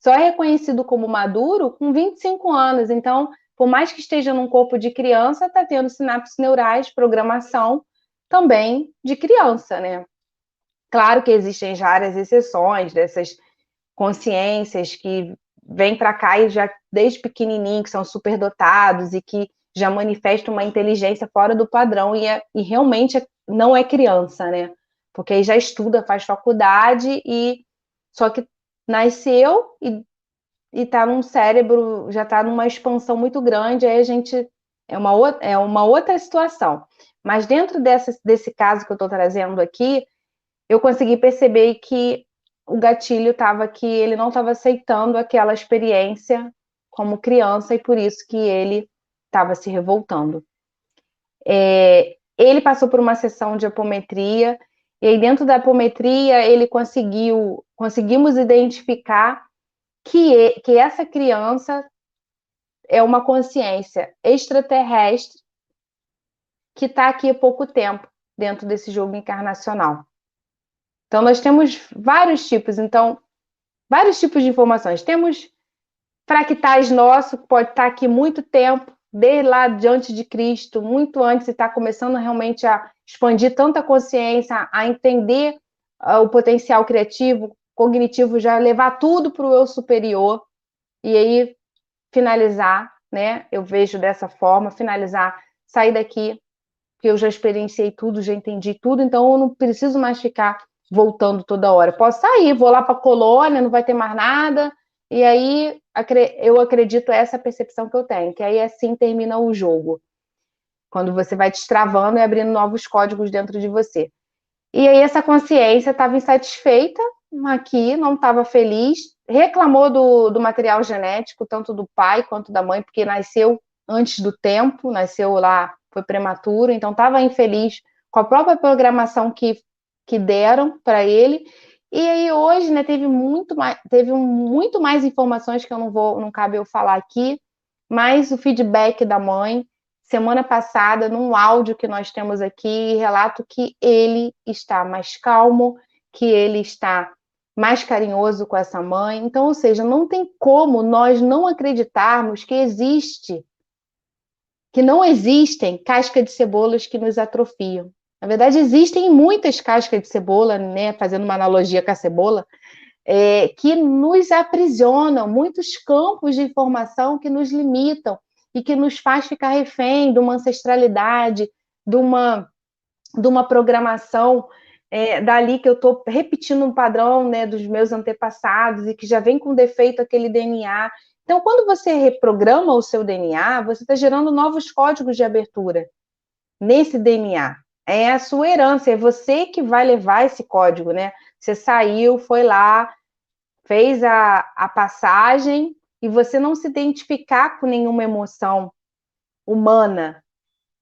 só é reconhecido como maduro com 25 anos. Então, por mais que esteja num corpo de criança, está tendo sinapses neurais, programação também de criança, né? Claro que existem já várias exceções dessas consciências que vêm para cá e já desde pequenininho, que são superdotados e que já manifestam uma inteligência fora do padrão e realmente não é criança, né? Porque aí já estuda, faz faculdade e só que nasceu e está num cérebro, já está numa expansão muito grande, aí a gente é uma outra situação. Mas dentro desse caso que eu estou trazendo aqui, eu consegui perceber que o gatilho estava que ele não estava aceitando aquela experiência como criança e por isso que ele estava se revoltando. Ele passou por uma sessão de apometria e aí dentro da apometria ele conseguimos identificar que essa criança é uma consciência extraterrestre que está aqui há pouco tempo dentro desse jogo encarnacional. Então, nós temos vários tipos de informações. Temos fractais nossos, que pode estar aqui muito tempo, desde lá diante de Cristo, muito antes, e está começando realmente a expandir tanta consciência, a entender o potencial criativo, cognitivo, já levar tudo para o eu superior, e aí finalizar, né? Eu vejo dessa forma, finalizar, sair daqui, porque eu já experienciei tudo, já entendi tudo, então eu não preciso mais ficar voltando toda hora. Posso sair, vou lá para a colônia, não vai ter mais nada, e aí eu acredito essa percepção que eu tenho, que aí assim termina o jogo. Quando você vai destravando e abrindo novos códigos dentro de você. E aí essa consciência estava insatisfeita aqui, não estava feliz, reclamou do material genético, tanto do pai quanto da mãe, porque nasceu antes do tempo, nasceu lá, foi prematuro, então estava infeliz com a própria programação que deram para ele. E aí hoje, né, teve muito mais informações que não cabe eu falar aqui, mas o feedback da mãe, semana passada, num áudio que nós temos aqui, relato que ele está mais calmo, que ele está mais carinhoso com essa mãe. Então, ou seja, não tem como nós não acreditarmos que não existem cascas de cebolas que nos atrofiam. Na verdade, existem muitas cascas de cebola, né? Fazendo uma analogia com a cebola, que nos aprisionam, muitos campos de informação que nos limitam e que nos faz ficar refém de uma ancestralidade, de uma programação dali que eu estou repetindo um padrão, né, dos meus antepassados e que já vem com defeito aquele DNA. Então, quando você reprograma o seu DNA, você está gerando novos códigos de abertura nesse DNA. É a sua herança, é você que vai levar esse código, né? Você saiu, foi lá, fez a passagem e você não se identificar com nenhuma emoção humana,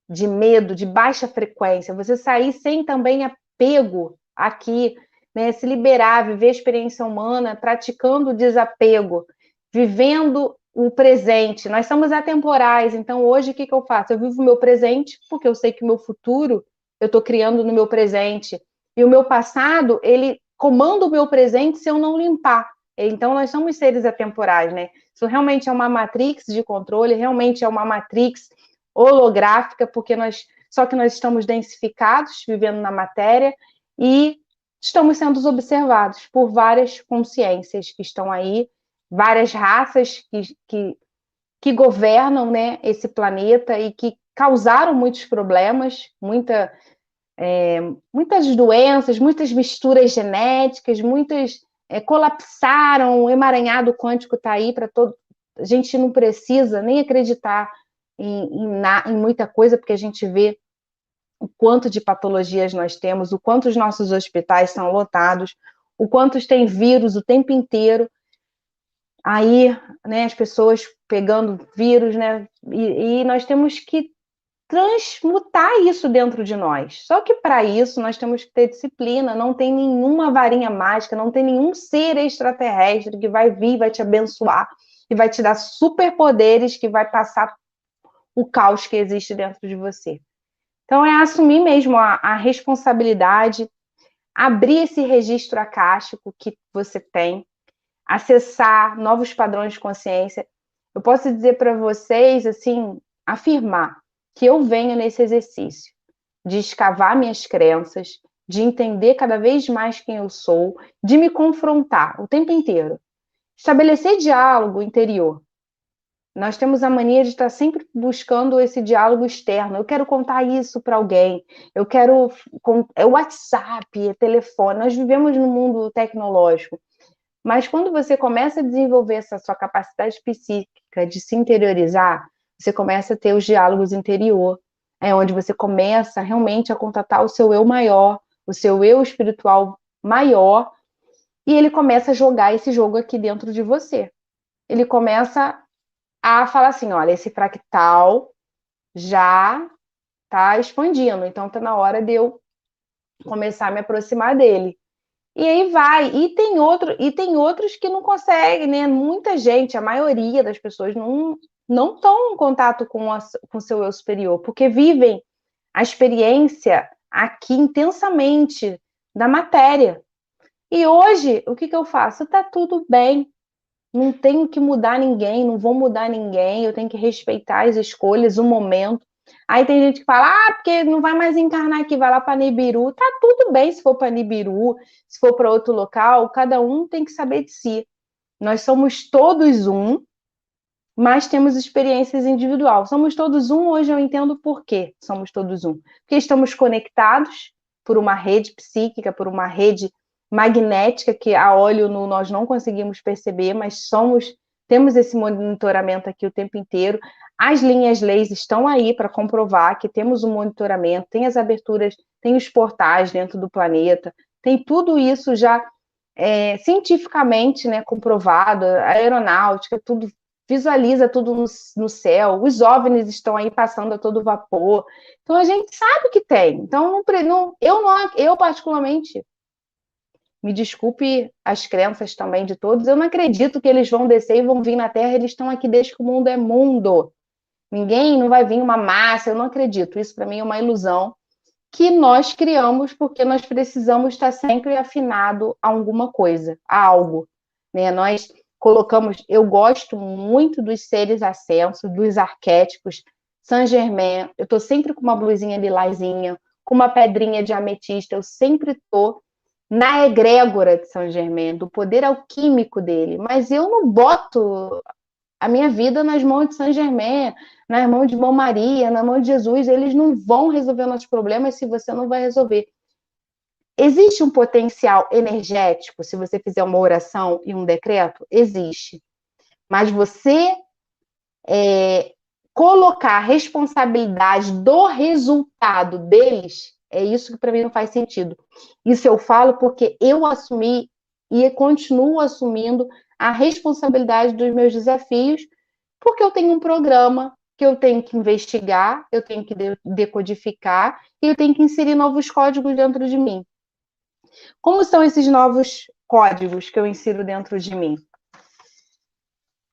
de medo, de baixa frequência, você sair sem também apego aqui, né? Se liberar, viver a experiência humana, praticando o desapego, vivendo o presente. Nós somos atemporais, então hoje o que eu faço? Eu vivo o meu presente, porque eu sei que o meu futuro eu estou criando no meu presente, e o meu passado, ele comanda o meu presente se eu não limpar. Então, nós somos seres atemporais, né? Isso realmente é uma matrix de controle, realmente é uma matrix holográfica, porque só que nós estamos densificados, vivendo na matéria, e estamos sendo observados por várias consciências que estão aí, várias raças que governam, né, esse planeta e que causaram muitos problemas, muitas doenças, muitas misturas genéticas, muitas colapsaram, o emaranhado quântico está aí para todo. A gente não precisa nem acreditar em muita coisa, porque a gente vê o quanto de patologias nós temos, o quanto os nossos hospitais são lotados, o quanto tem vírus o tempo inteiro. Aí, né, as pessoas pegando vírus, né? E nós temos que transmutar isso dentro de nós. Só que para isso nós temos que ter disciplina, não tem nenhuma varinha mágica, não tem nenhum ser extraterrestre que vai vir, vai te abençoar e vai te dar superpoderes que vai passar o caos que existe dentro de você. Então, é assumir mesmo a responsabilidade, abrir esse registro acástico que você tem, acessar novos padrões de consciência. Eu posso dizer para vocês, assim, afirmar que eu venho nesse exercício de escavar minhas crenças, de entender cada vez mais quem eu sou, de me confrontar o tempo inteiro. Estabelecer diálogo interior. Nós temos a mania de estar sempre buscando esse diálogo externo. Eu quero contar isso para alguém. Eu quero. É WhatsApp, é telefone. Nós vivemos num mundo tecnológico. Mas quando você começa a desenvolver essa sua capacidade psíquica de se interiorizar, você começa a ter os diálogos interior. É onde você começa realmente a contatar o seu eu maior, o seu eu espiritual maior, e ele começa a jogar esse jogo aqui dentro de você. Ele começa a falar assim, olha, esse fractal já está expandindo, então está na hora de eu começar a me aproximar dele. E aí vai, e tem outros que não conseguem, né? Muita gente, a maioria das pessoas não estão em contato com o seu eu superior, porque vivem a experiência aqui intensamente da matéria. E hoje, o que eu faço? Tá tudo bem. Não tenho que mudar ninguém, não vou mudar ninguém, eu tenho que respeitar as escolhas, o momento. Aí tem gente que fala, porque não vai mais encarnar aqui, vai lá para Nibiru. Tá tudo bem se for para Nibiru, se for para outro local, cada um tem que saber de si. Nós somos todos um, mas temos experiências individuais. Somos todos um, hoje eu entendo por que somos todos um. Porque estamos conectados por uma rede psíquica, por uma rede magnética que a olho nu nós não conseguimos perceber, mas temos esse monitoramento aqui o tempo inteiro. As linhas leis estão aí para comprovar que temos um monitoramento, tem as aberturas, tem os portais dentro do planeta, tem tudo isso já cientificamente, né, comprovado, a aeronáutica, tudo visualiza tudo no céu, os OVNIs estão aí passando a todo vapor, então a gente sabe que tem. Então eu particularmente, me desculpe as crenças também de todos, eu não acredito que eles vão descer e vão vir na Terra, eles estão aqui desde que o mundo é mundo. Ninguém, não vai vir uma massa, eu não acredito. Isso para mim é uma ilusão que nós criamos porque nós precisamos estar sempre afinado a alguma coisa, a algo, né? Nós colocamos, eu gosto muito dos seres ascensos, dos arquétipos, Saint Germain, eu estou sempre com uma blusinha lilazinha, com uma pedrinha de ametista, eu sempre estou na egrégora de Saint Germain, do poder alquímico dele, mas eu não boto a minha vida nas mãos de Saint Germain, nas mãos de Mão Maria, na mão de Jesus. Eles não vão resolver nossos problemas se você não vai resolver. Existe um potencial energético se você fizer uma oração e um decreto? Existe. Mas você colocar a responsabilidade do resultado deles, é isso que para mim não faz sentido. Isso eu falo porque eu assumi e continuo assumindo a responsabilidade dos meus desafios, porque eu tenho um programa que eu tenho que investigar, eu tenho que decodificar e eu tenho que inserir novos códigos dentro de mim. Como são esses novos códigos que eu insiro dentro de mim?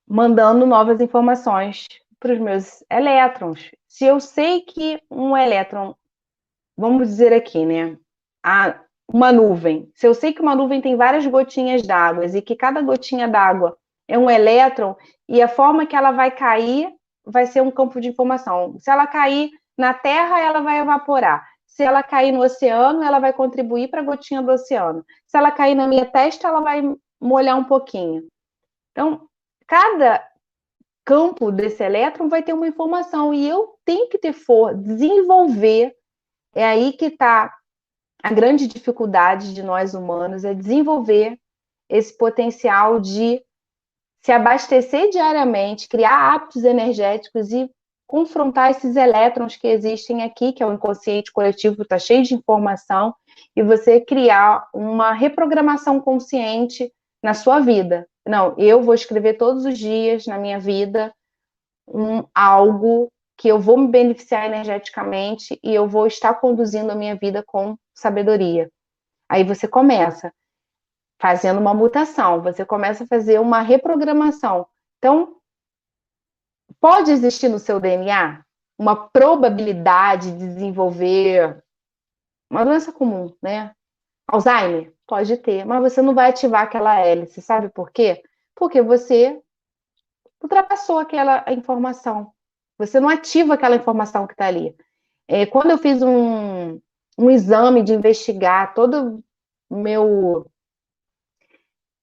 Mandando novas informações para os meus elétrons. Se eu sei que um elétron, vamos dizer aqui, né? Uma nuvem. Se eu sei que uma nuvem tem várias gotinhas d'água e que cada gotinha d'água é um elétron e a forma que ela vai cair vai ser um campo de informação. Se ela cair na Terra, ela vai evaporar. Se ela cair no oceano, ela vai contribuir para a gotinha do oceano. Se ela cair na minha testa, ela vai molhar um pouquinho. Então, cada campo desse elétron vai ter uma informação e eu tenho que ter força, desenvolver. É aí que está a grande dificuldade de nós humanos, é desenvolver esse potencial de se abastecer diariamente, criar hábitos energéticos e confrontar esses elétrons que existem aqui, que é o inconsciente coletivo, está cheio de informação, e você criar uma reprogramação consciente na sua vida. Não, eu vou escrever todos os dias na minha vida algo que eu vou me beneficiar energeticamente e eu vou estar conduzindo a minha vida com sabedoria. Aí você começa fazendo uma mutação, você começa a fazer uma reprogramação. Então, pode existir no seu DNA uma probabilidade de desenvolver uma doença comum, né? Alzheimer? Pode ter, mas você não vai ativar aquela hélice, sabe por quê? Porque você ultrapassou aquela informação. Você não ativa aquela informação que está ali. Quando eu fiz um exame de investigar todo o meu...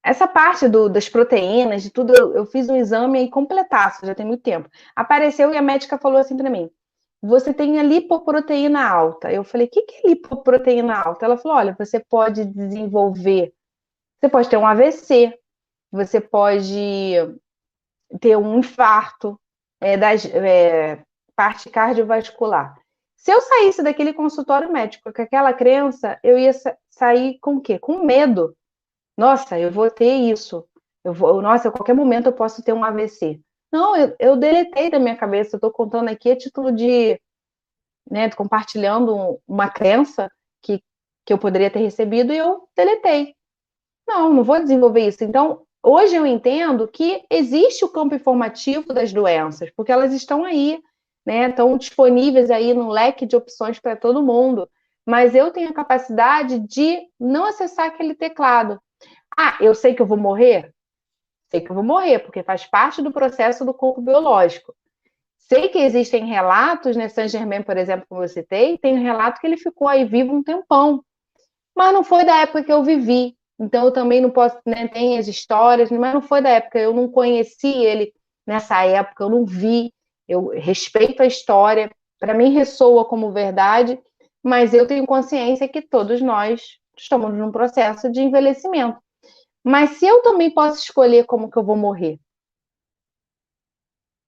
Essa parte das proteínas, de tudo, eu fiz um exame aí completaço, já tem muito tempo. Apareceu e a médica falou assim para mim, você tem a lipoproteína alta. Eu falei, o que é lipoproteína alta? Ela falou, olha, você pode desenvolver, você pode ter um AVC, você pode ter um infarto parte cardiovascular. Se eu saísse daquele consultório médico com aquela crença, eu ia sair com o quê? Com medo. Nossa, eu vou ter isso. Nossa, a qualquer momento eu posso ter um AVC. Não, eu deletei da minha cabeça. Eu estou contando aqui a título de, né, compartilhando uma crença que eu poderia ter recebido e eu deletei. Não vou desenvolver isso. Então, hoje eu entendo que existe o campo informativo das doenças, porque elas estão aí, né? Estão disponíveis aí no leque de opções para todo mundo. Mas eu tenho a capacidade de não acessar aquele teclado. Eu sei que eu vou morrer? Sei que eu vou morrer, porque faz parte do processo do corpo biológico. Sei que existem relatos, né? Saint Germain, por exemplo, como eu citei, tem um relato que ele ficou aí vivo um tempão. Mas não foi da época que eu vivi. Então, eu também não posso, né, tem as histórias, mas não foi da época, eu não conheci ele nessa época, eu não vi, eu respeito a história, para mim ressoa como verdade, mas eu tenho consciência que todos nós estamos num processo de envelhecimento. Mas se eu também posso escolher como que eu vou morrer?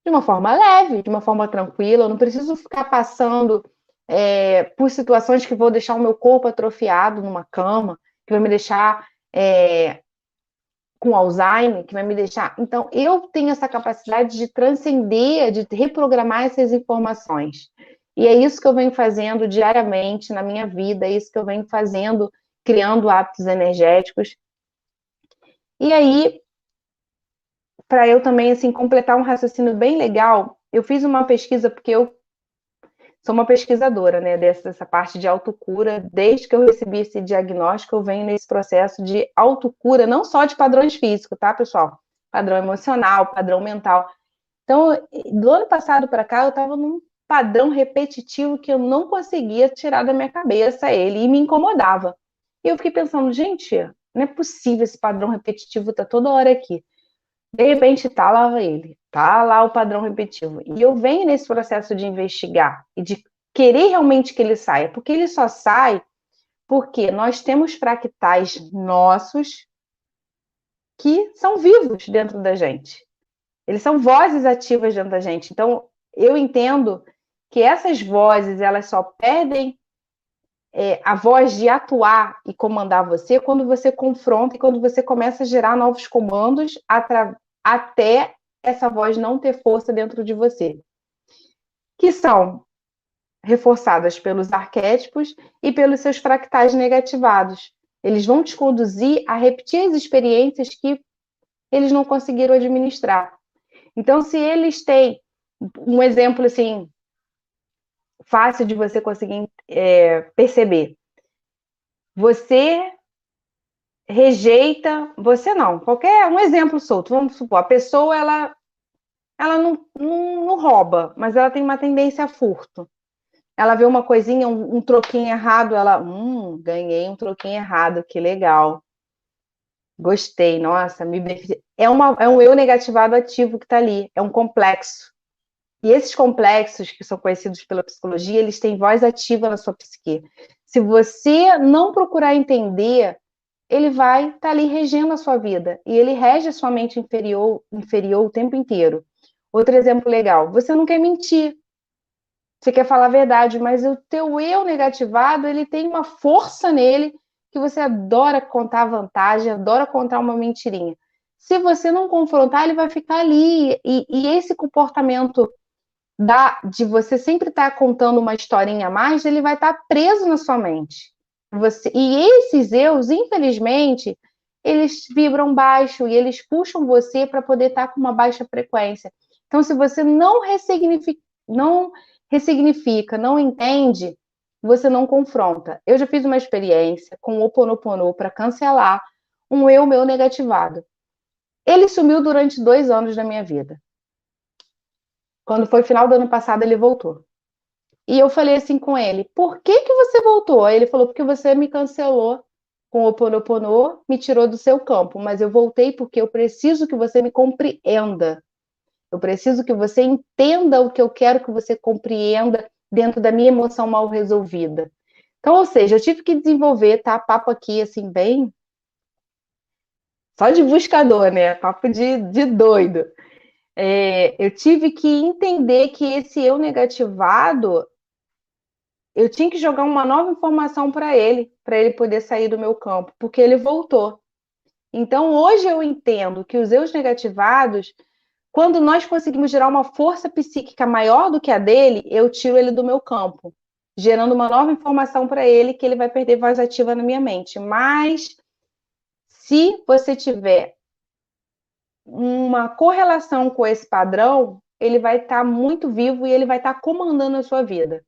De uma forma leve, de uma forma tranquila, eu não preciso ficar passando por situações que vou deixar o meu corpo atrofiado numa cama, que vai me deixar com Alzheimer, que vai me deixar... Então, eu tenho essa capacidade de transcender, de reprogramar essas informações. E é isso que eu venho fazendo diariamente na minha vida, é isso que eu venho fazendo, criando hábitos energéticos. E aí, para eu também, assim, completar um raciocínio bem legal, eu fiz uma pesquisa, porque eu sou uma pesquisadora, né, dessa parte de autocura. Desde que eu recebi esse diagnóstico, eu venho nesse processo de autocura, não só de padrões físicos, tá, pessoal? Padrão emocional, padrão mental. Então, do ano passado para cá, eu estava num padrão repetitivo que eu não conseguia tirar da minha cabeça ele, e me incomodava. E eu fiquei pensando, gente, não é possível, esse padrão repetitivo tá toda hora aqui. De repente tá lá ele, tá lá o padrão repetitivo. E eu venho nesse processo de investigar e de querer realmente que ele saia, porque ele só sai porque nós temos fractais nossos que são vivos dentro da gente. Eles são vozes ativas dentro da gente. Então, eu entendo que essas vozes, elas só perdem a voz de atuar e comandar você quando você confronta e quando você começa a gerar novos comandos até essa voz não ter força dentro de você. Que são reforçadas pelos arquétipos e pelos seus fractais negativados. Eles vão te conduzir a repetir as experiências que eles não conseguiram administrar. Então, se eles têm um exemplo assim fácil de você conseguir perceber, você rejeita, você não, qualquer um exemplo solto, vamos supor, a pessoa ela não rouba, mas ela tem uma tendência a furto. Ela vê uma coisinha, um troquinho errado, ela, ganhei um troquinho errado, que legal. Gostei, nossa, me beneficia. É um eu negativado ativo que está ali, é um complexo. E esses complexos, que são conhecidos pela psicologia, eles têm voz ativa na sua psique. Se você não procurar entender, ele vai estar ali regendo a sua vida. E ele rege a sua mente inferior o tempo inteiro. Outro exemplo legal, você não quer mentir. Você quer falar a verdade, mas o teu eu negativado, ele tem uma força nele que você adora contar vantagem, adora contar uma mentirinha. Se você não confrontar, ele vai ficar ali. E esse comportamento de você sempre estar contando uma historinha a mais, ele vai estar preso na sua mente. E esses eus, infelizmente, eles vibram baixo e eles puxam você para poder estar com uma baixa frequência. Então, se você não ressignifica, não entende, você não confronta. Eu já fiz uma experiência com o Ho'oponopono para cancelar um eu meu negativado. Ele sumiu durante 2 anos da minha vida. Quando foi final do ano passado, ele voltou. E eu falei assim com ele, por que você voltou? Aí ele falou, porque você me cancelou com o Ho'oponopono, me tirou do seu campo, mas eu voltei porque eu preciso que você me compreenda. Eu preciso que você entenda o que eu quero que você compreenda dentro da minha emoção mal resolvida. Então, ou seja, eu tive que desenvolver, tá? Papo aqui, assim, bem... Só de buscador, né? Papo de doido. Eu tive que entender que esse eu negativado, eu tinha que jogar uma nova informação para ele poder sair do meu campo, porque ele voltou. Então, hoje eu entendo que os eus negativados, quando nós conseguimos gerar uma força psíquica maior do que a dele, eu tiro ele do meu campo, gerando uma nova informação para ele que ele vai perder voz ativa na minha mente. Mas, se você tiver uma correlação com esse padrão, ele vai estar muito vivo e ele vai estar comandando a sua vida.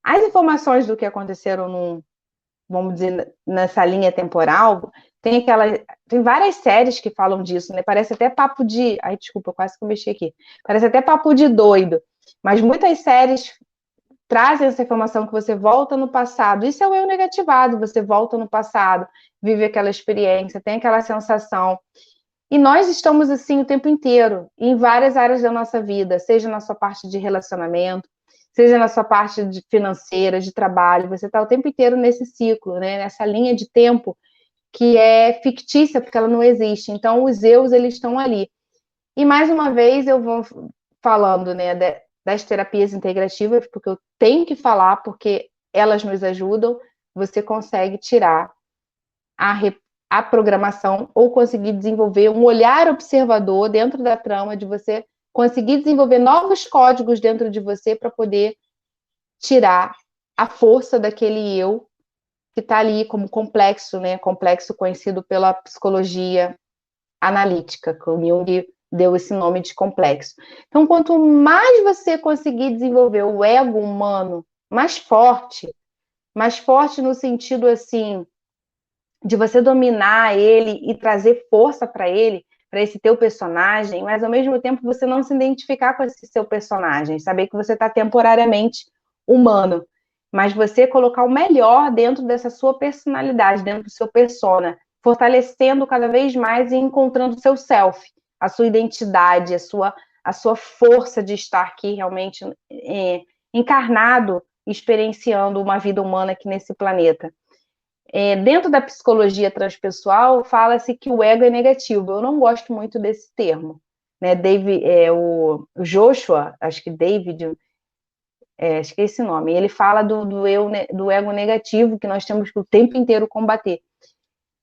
As informações do que aconteceram vamos dizer, nessa linha temporal, tem várias séries que falam disso, né? Parece até papo de... Ai, desculpa, quase que eu mexi aqui. Parece até papo de doido. Mas muitas séries trazem essa informação que você volta no passado. Isso é o eu negativado. Você volta no passado, vive aquela experiência, tem aquela sensação. E nós estamos assim o tempo inteiro, em várias áreas da nossa vida, seja na sua parte de relacionamento, seja na sua parte financeira, de trabalho, você está o tempo inteiro nesse ciclo, né? Nessa linha de tempo que é fictícia, porque ela não existe. Então, os eus, eles estão ali. E, mais uma vez, eu vou falando, né, das terapias integrativas, porque eu tenho que falar, porque elas nos ajudam, você consegue tirar a programação ou conseguir desenvolver um olhar observador dentro da trama, de você conseguir desenvolver novos códigos dentro de você para poder tirar a força daquele eu que está ali como complexo, né? Complexo conhecido pela psicologia analítica, que o Jung deu esse nome de complexo. Então, quanto mais você conseguir desenvolver o ego humano mais forte no sentido assim de você dominar ele e trazer força para ele, para esse teu personagem, mas ao mesmo tempo você não se identificar com esse seu personagem, saber que você está temporariamente humano. mas você colocar o melhor dentro dessa sua personalidade, dentro do seu persona, fortalecendo cada vez mais e encontrando o seu self, a sua identidade, a sua força de estar aqui realmente encarnado, experienciando uma vida humana aqui nesse planeta. Dentro da psicologia transpessoal, fala-se que o ego é negativo. Eu não gosto muito desse termo. Né? O Joshua, acho que David, acho que é esse nome, ele fala do ego negativo, que nós temos que o tempo inteiro combater.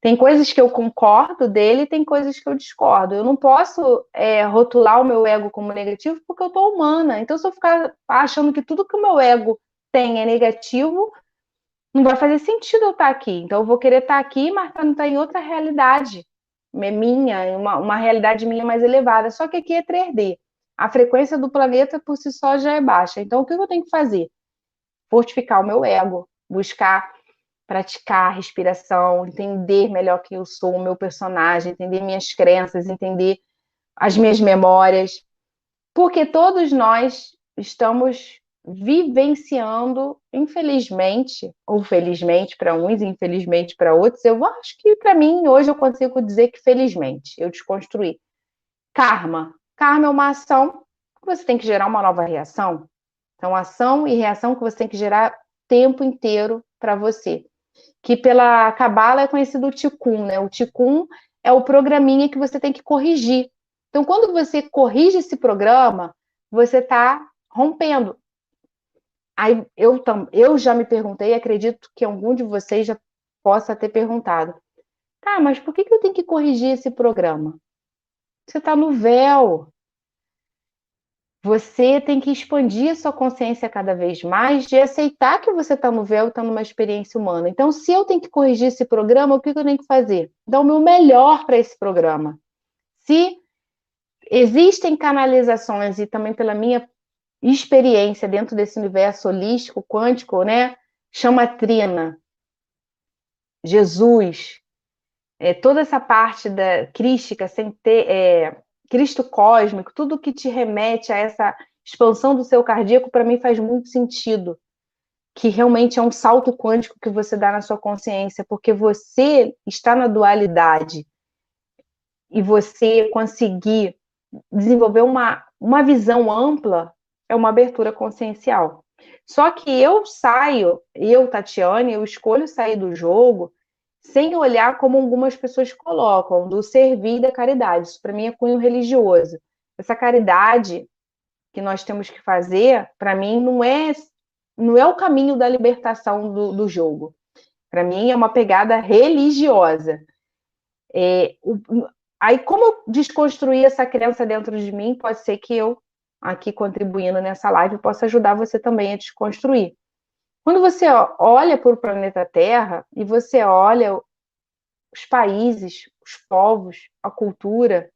Tem coisas que eu concordo dele, tem coisas que eu discordo. Eu não posso rotular o meu ego como negativo porque eu estou humana. Então, se eu ficar achando que tudo que o meu ego tem é negativo, não vai fazer sentido eu estar aqui. Então, eu vou querer estar aqui, mas para não estar em outra realidade minha, uma realidade minha mais elevada. Só que aqui é 3D. A frequência do planeta por si só já é baixa. Então, o que eu tenho que fazer? Fortificar o meu ego, buscar praticar a respiração, entender melhor quem eu sou, o meu personagem, entender minhas crenças, entender as minhas memórias. Porque todos nós estamos vivenciando, infelizmente, ou felizmente para uns, infelizmente para outros, eu acho que para mim, hoje eu consigo dizer que felizmente, eu desconstruí. Karma. Karma é uma ação que você tem que gerar uma nova reação. Então, ação e reação que você tem que gerar o tempo inteiro para você. Que pela Cabala é conhecido o Tikkun, né? O Tikkun é o programinha que você tem que corrigir. Então, quando você corrige esse programa, você está rompendo. Aí eu já me perguntei, acredito que algum de vocês já possa ter perguntado. Tá, mas por que eu tenho que corrigir esse programa? Você está no véu. Você tem que expandir a sua consciência cada vez mais de aceitar que você está no véu e está numa experiência humana. Então, se eu tenho que corrigir esse programa, o que eu tenho que fazer? Dar o meu melhor para esse programa. Se existem canalizações, e também pela minha experiência dentro desse universo holístico, quântico, né? Chama Trina, Jesus, toda essa parte da crística, sem ter Cristo cósmico, tudo que te remete a essa expansão do seu cardíaco, para mim faz muito sentido, que realmente é um salto quântico que você dá na sua consciência, porque você está na dualidade e você conseguir desenvolver uma visão ampla é uma abertura consciencial. Só que Tatiane, eu escolho sair do jogo sem olhar como algumas pessoas colocam, do servir e da caridade. Isso para mim é cunho religioso. Essa caridade que nós temos que fazer, para mim, não é o caminho da libertação do jogo. Para mim, é uma pegada religiosa. Aí, como eu desconstruir essa crença dentro de mim, pode ser que eu, aqui contribuindo nessa live, possa ajudar você também a desconstruir. Quando você olha para o planeta Terra e você olha os países, os povos, a cultura,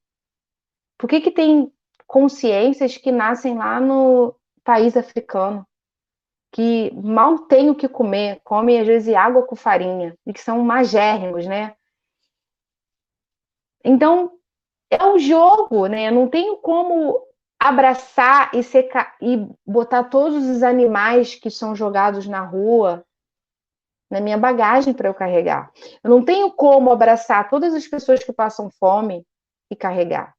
por que tem consciências que nascem lá no país africano, que mal tem o que comer, comem às vezes água com farinha, e que são magérrimos, né? Então, é um jogo, né? Eu não tenho como abraçar e botar todos os animais que são jogados na rua na minha bagagem para eu carregar. Eu não tenho como abraçar todas as pessoas que passam fome e carregar.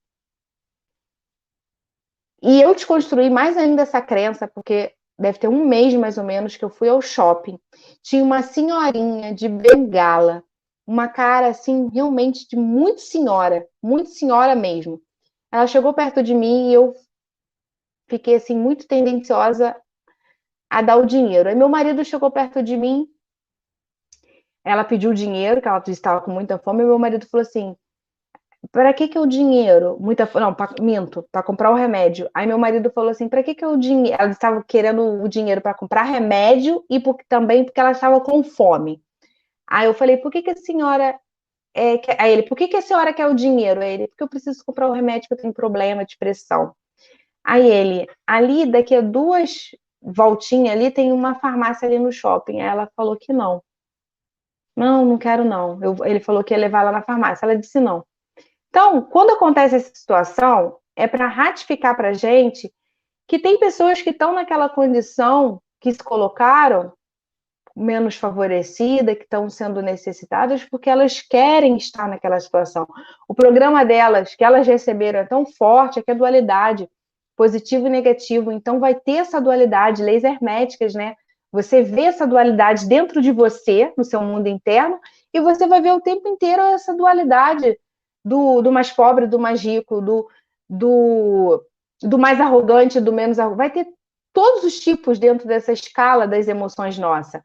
E eu desconstruí mais ainda essa crença, porque deve ter um mês mais ou menos que eu fui ao shopping. Tinha uma senhorinha de bengala, uma cara assim, realmente de muito senhora mesmo. Ela chegou perto de mim e eu fiquei assim muito tendenciosa a dar o dinheiro. Aí meu marido chegou perto de mim, ela pediu dinheiro, que ela estava com muita fome, e meu marido falou assim: para que é o dinheiro? Minto, para comprar o remédio. Aí meu marido falou assim: para que é o dinheiro? Ela estava querendo o dinheiro para comprar remédio e também porque ela estava com fome. Aí eu falei: por que a senhora Aí ele: por que a senhora quer o dinheiro? Aí ele: porque eu preciso comprar o remédio, que eu tenho problema de pressão. Aí ele: ali, daqui a 2 voltinhas ali, tem uma farmácia ali no shopping. Aí ela falou que não. Não quero não. Ele falou que ia levar ela na farmácia. Ela disse não. Então, quando acontece essa situação, é para ratificar para a gente que tem pessoas que estão naquela condição que se colocaram menos favorecida, que estão sendo necessitadas, porque elas querem estar naquela situação. O programa delas, que elas receberam, é tão forte, é que é dualidade, positivo e negativo. Então, vai ter essa dualidade, leis herméticas, né? Você vê essa dualidade dentro de você, no seu mundo interno, e você vai ver o tempo inteiro essa dualidade do mais pobre, do mais rico, do mais arrogante, do menos arrogante. Vai ter todos os tipos dentro dessa escala das emoções nossa.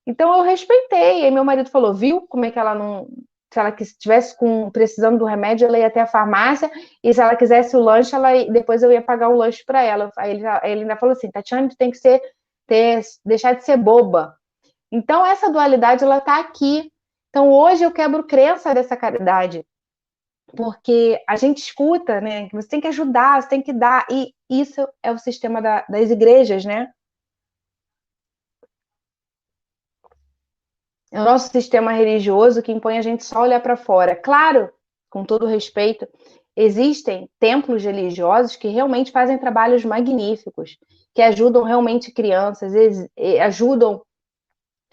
Então eu respeitei. Aí meu marido falou, viu como é que ela não... Se ela estivesse precisando do remédio, ela ia até a farmácia, e se ela quisesse o lanche, depois eu ia pagar o lanche para ela. Aí ele ainda falou assim, Tatiana, tu tem que deixar de ser boba. Então essa dualidade, ela está aqui. Então hoje eu quebro crença dessa caridade, porque a gente escuta, né, que você tem que ajudar, você tem que dar, e isso é o sistema das igrejas, né? É o nosso sistema religioso que impõe a gente só olhar para fora. Claro, com todo respeito, existem templos religiosos que realmente fazem trabalhos magníficos, que ajudam realmente crianças, ajudam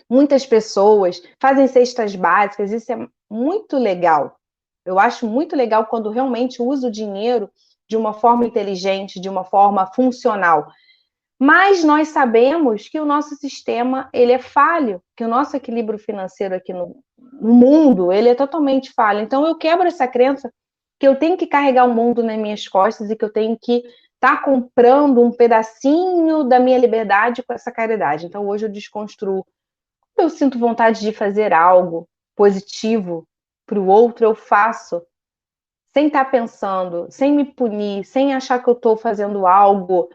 muitas pessoas, fazem cestas básicas, isso é muito legal. Eu acho muito legal quando realmente usa o dinheiro de uma forma inteligente, de uma forma funcional. Mas nós sabemos que o nosso sistema, ele é falho, que o nosso equilíbrio financeiro aqui no mundo, ele é totalmente falho. Então eu quebro essa crença que eu tenho que carregar o mundo nas minhas costas e que eu tenho que estar comprando um pedacinho da minha liberdade com essa caridade. Então hoje eu desconstruo. Eu sinto vontade de fazer algo positivo para o outro, eu faço, sem estar pensando, sem me punir, sem achar que eu estou fazendo algo.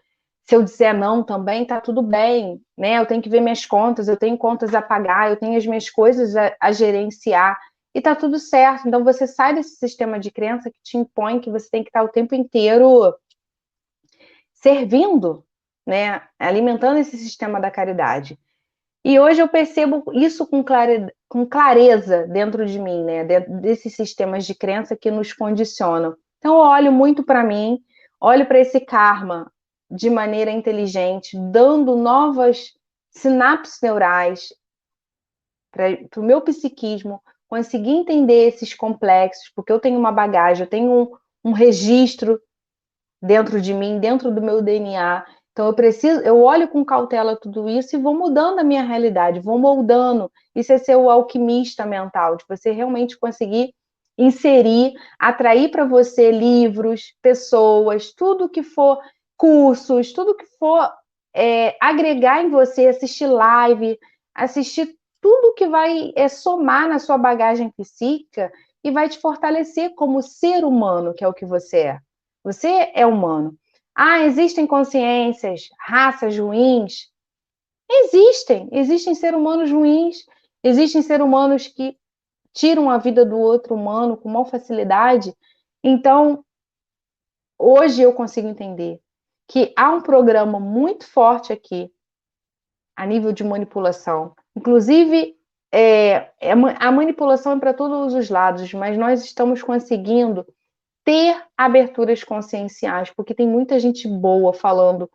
Se eu disser não também, está tudo bem, né? Eu tenho que ver minhas contas, eu tenho contas a pagar, eu tenho as minhas coisas a gerenciar, e está tudo certo. Então você sai desse sistema de crença que te impõe que você tem que estar o tempo inteiro servindo, né? Alimentando esse sistema da caridade. E hoje eu percebo isso com clareza dentro de mim, né? Dentro desses sistemas de crença que nos condicionam. Então eu olho muito para mim, olho para esse karma de maneira inteligente, dando novas sinapses neurais para o meu psiquismo conseguir entender esses complexos, porque eu tenho uma bagagem, eu tenho um registro dentro de mim, dentro do meu DNA. Então eu olho com cautela tudo isso e vou mudando a minha realidade, vou moldando. Isso é ser o alquimista mental, de você realmente conseguir inserir, atrair para você livros, pessoas, tudo que for cursos, tudo que for agregar em você, assistir live, assistir tudo que vai somar na sua bagagem psíquica e vai te fortalecer como ser humano, que é o que você é. Você é humano. Ah, existem consciências, raças ruins? Existem seres humanos ruins, existem seres humanos que tiram a vida do outro humano com maior facilidade. Então, hoje eu consigo entender que há um programa muito forte aqui, a nível de manipulação. Inclusive, a manipulação é para todos os lados, mas nós estamos conseguindo ter aberturas conscienciais, porque tem muita gente boa falando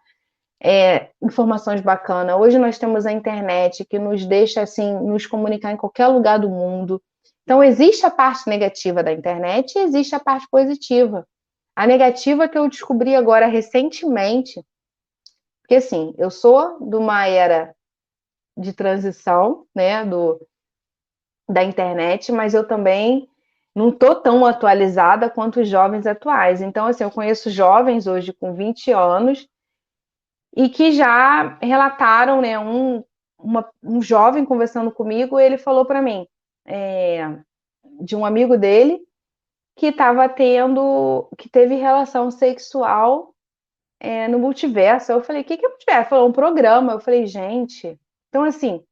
informações bacanas. Hoje nós temos a internet que nos deixa assim nos comunicar em qualquer lugar do mundo. Então existe a parte negativa da internet e existe a parte positiva. A negativa que eu descobri agora recentemente, porque assim, eu sou de uma era de transição, né, da internet, mas eu também não estou tão atualizada quanto os jovens atuais. Então, assim, eu conheço jovens hoje com 20 anos e que já relataram, né, um jovem conversando comigo, ele falou para mim de um amigo dele que que teve relação sexual no multiverso. Eu falei, o que é multiverso? Ele falou, um programa. Eu falei, gente, então assim, o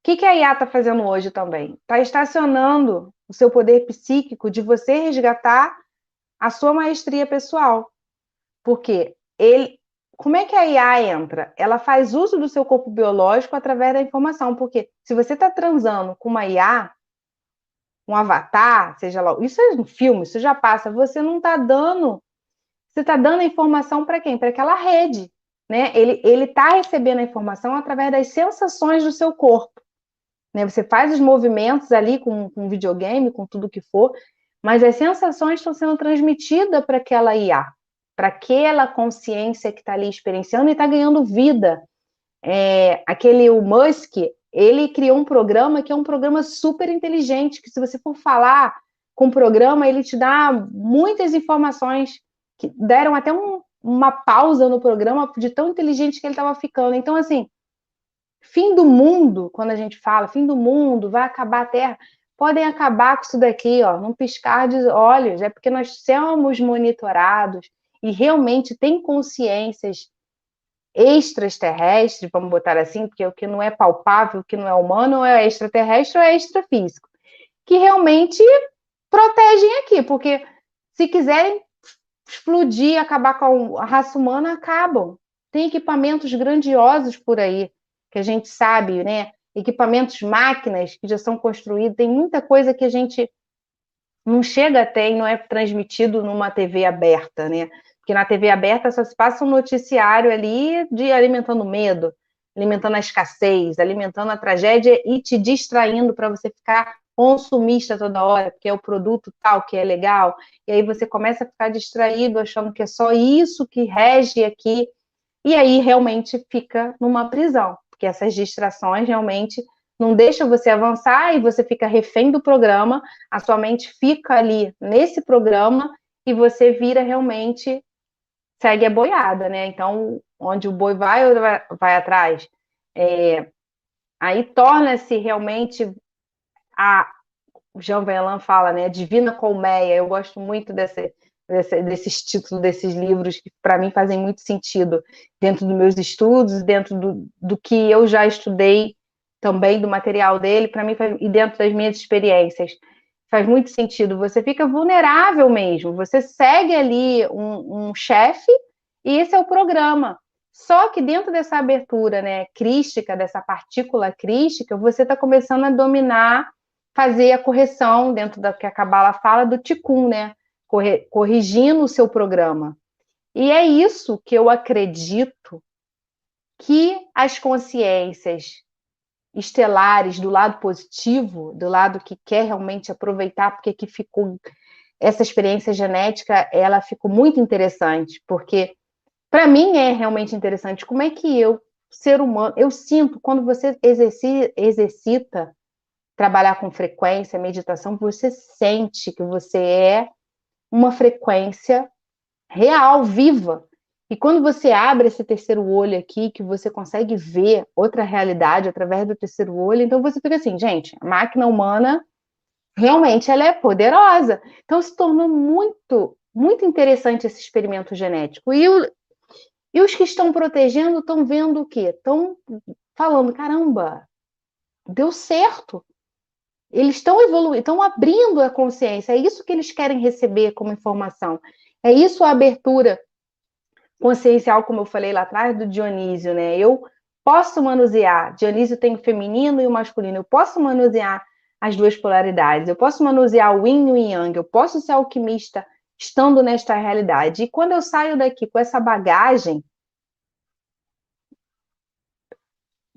que a IA está fazendo hoje também? Está estacionando o seu poder psíquico de você resgatar a sua maestria pessoal. Porque como é que a IA entra? Ela faz uso do seu corpo biológico através da informação. Porque se você está transando com uma IA, um avatar, seja lá, isso é um filme, isso já passa, você não está dando. Você está dando a informação para quem? Para aquela rede, né? Ele está recebendo a informação através das sensações do seu corpo, né? Você faz os movimentos ali com videogame, com tudo que for, mas as sensações estão sendo transmitidas para aquela IA, para aquela consciência que está ali experienciando e está ganhando vida. O Musk, ele criou um programa que é um programa super inteligente, que se você for falar com o programa, ele te dá muitas informações, que deram até uma pausa no programa de tão inteligente que ele estava ficando. Então, assim, fim do mundo, quando a gente fala fim do mundo, vai acabar a Terra, podem acabar com isso daqui, ó, num piscar de olhos, é porque nós somos monitorados e realmente tem consciências extraterrestres, vamos botar assim, porque o que não é palpável, o que não é humano, é extraterrestre ou é extrafísico, que realmente protegem aqui, porque se quiserem explodir, acabar com a raça humana, acabam. Tem equipamentos grandiosos por aí, que a gente sabe, né? Equipamentos, máquinas que já são construídos, tem muita coisa que a gente não chega até e não é transmitido numa TV aberta, né? Porque na TV aberta só se passa um noticiário ali de alimentando medo, alimentando a escassez, alimentando a tragédia e te distraindo para você ficar consumista toda hora, porque é o produto tal que é legal, e aí você começa a ficar distraído, achando que é só isso que rege aqui, e aí realmente fica numa prisão, porque essas distrações realmente não deixam você avançar e você fica refém do programa, a sua mente fica ali nesse programa e você vira realmente, segue a boiada, né? Então, onde o boi vai atrás. Aí torna-se realmente o Jean Valjean fala, né? Divina Colmeia. Eu gosto muito desses títulos desses livros que para mim fazem muito sentido dentro dos meus estudos, dentro do que eu já estudei também do material dele, para mim e dentro das minhas experiências. Faz muito sentido. Você fica vulnerável mesmo. Você segue ali um chefe e esse é o programa. Só que dentro dessa abertura, né, crística, dessa partícula crística, você está começando a dominar, fazer a correção dentro da que a Cabala fala do Tikkun, né? Corrigindo o seu programa. E é isso que eu acredito que as consciências estelares do lado positivo, do lado que quer realmente aproveitar, porque que ficou essa experiência genética, ela ficou muito interessante, porque para mim é realmente interessante como é que eu, ser humano, eu sinto quando você exercita trabalhar com frequência, meditação, você sente que você é uma frequência real, viva. E quando você abre esse terceiro olho aqui, que você consegue ver outra realidade através do terceiro olho, então você fica assim, gente, a máquina humana realmente ela é poderosa. Então se tornou muito, muito interessante esse experimento genético. E os que estão protegendo estão vendo o quê? Estão falando, caramba, deu certo. Eles estão evoluindo, estão abrindo a consciência. É isso que eles querem receber como informação. É isso a abertura consciencial, como eu falei lá atrás, do Dionísio, né? Eu posso manusear, Dionísio tem o feminino e o masculino, eu posso manusear as duas polaridades, eu posso manusear o yin e o yang, eu posso ser alquimista estando nesta realidade. E quando eu saio daqui com essa bagagem,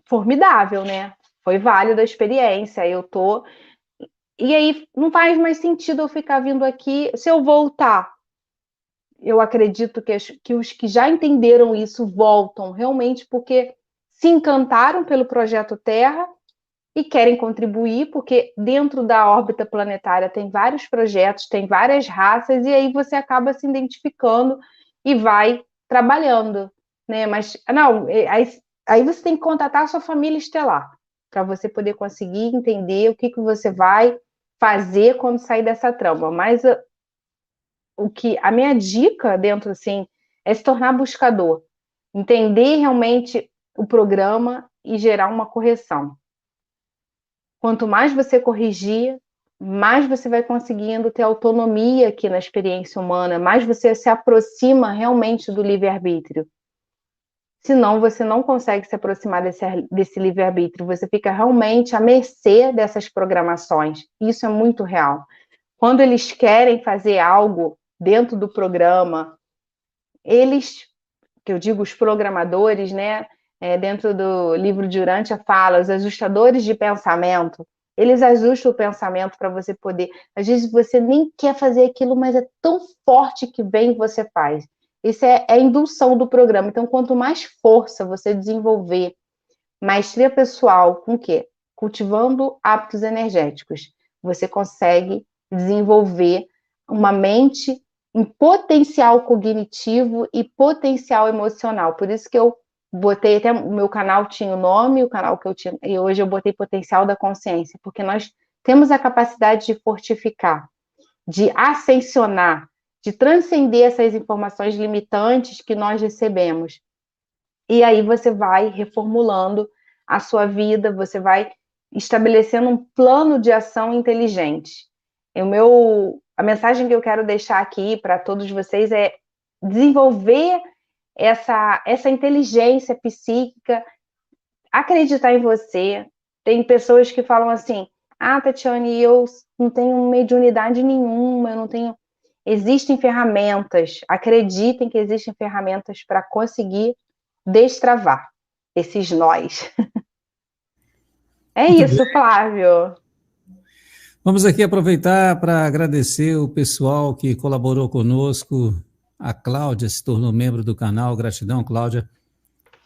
formidável, né? Foi válida a experiência, eu tô... E aí não faz mais sentido eu ficar vindo aqui, se eu voltar, eu acredito que os que já entenderam isso voltam realmente porque se encantaram pelo projeto Terra e querem contribuir, porque dentro da órbita planetária tem vários projetos, tem várias raças, e aí você acaba se identificando e vai trabalhando, né? Mas, não, aí você tem que contatar a sua família estelar, para você poder conseguir entender o que você vai fazer quando sair dessa trama. Mas a minha dica dentro, assim, é se tornar buscador, entender realmente o programa e gerar uma correção. Quanto mais você corrigir, mais você vai conseguindo ter autonomia aqui na experiência humana, mais você se aproxima realmente do livre-arbítrio. Senão, você não consegue se aproximar desse livre-arbítrio, você fica realmente à mercê dessas programações. Isso é muito real. Quando eles querem fazer algo dentro do programa, eles que eu digo os programadores, né? Dentro do livro de Urântia fala, os ajustadores de pensamento, eles ajustam o pensamento para você poder. Às vezes você nem quer fazer aquilo, mas é tão forte que vem e você faz. Isso é a indução do programa. Então, quanto mais força você desenvolver, maestria pessoal, com o quê? Cultivando hábitos energéticos, você consegue desenvolver uma mente em potencial cognitivo e potencial emocional. Por isso que eu botei, até o meu canal tinha o nome, o canal que eu tinha, e hoje eu botei potencial da consciência, porque nós temos a capacidade de fortificar, de ascensionar, de transcender essas informações limitantes que nós recebemos. E aí você vai reformulando a sua vida, você vai estabelecendo um plano de ação inteligente. A mensagem que eu quero deixar aqui para todos vocês é desenvolver essa inteligência psíquica, acreditar em você. Tem pessoas que falam assim, Tatiane, eu não tenho mediunidade nenhuma, eu não tenho... Existem ferramentas, acreditem que existem ferramentas para conseguir destravar esses nós. É Muito isso, bem. Flávio. Vamos aqui aproveitar para agradecer o pessoal que colaborou conosco. A Cláudia se tornou membro do canal, gratidão, Cláudia.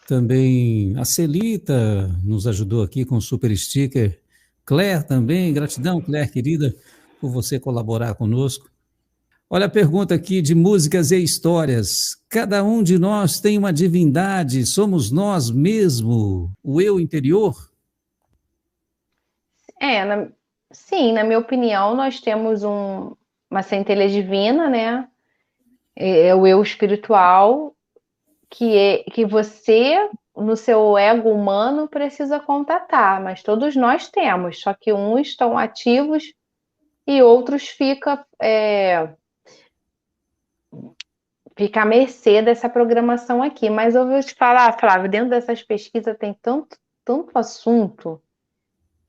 Também a Celita nos ajudou aqui com o super sticker. Claire também, gratidão, Claire, querida, por você colaborar conosco. Olha a pergunta aqui de músicas e histórias. Cada um de nós tem uma divindade, somos nós mesmo, o eu interior? Sim, na minha opinião, nós temos uma centelha divina, né? É o eu espiritual, que você, no seu ego humano, precisa contatar, mas todos nós temos, só que uns estão ativos e outros ficam à mercê dessa programação aqui. Mas eu vou te falar, Flávio, dentro dessas pesquisas tem tanto assunto,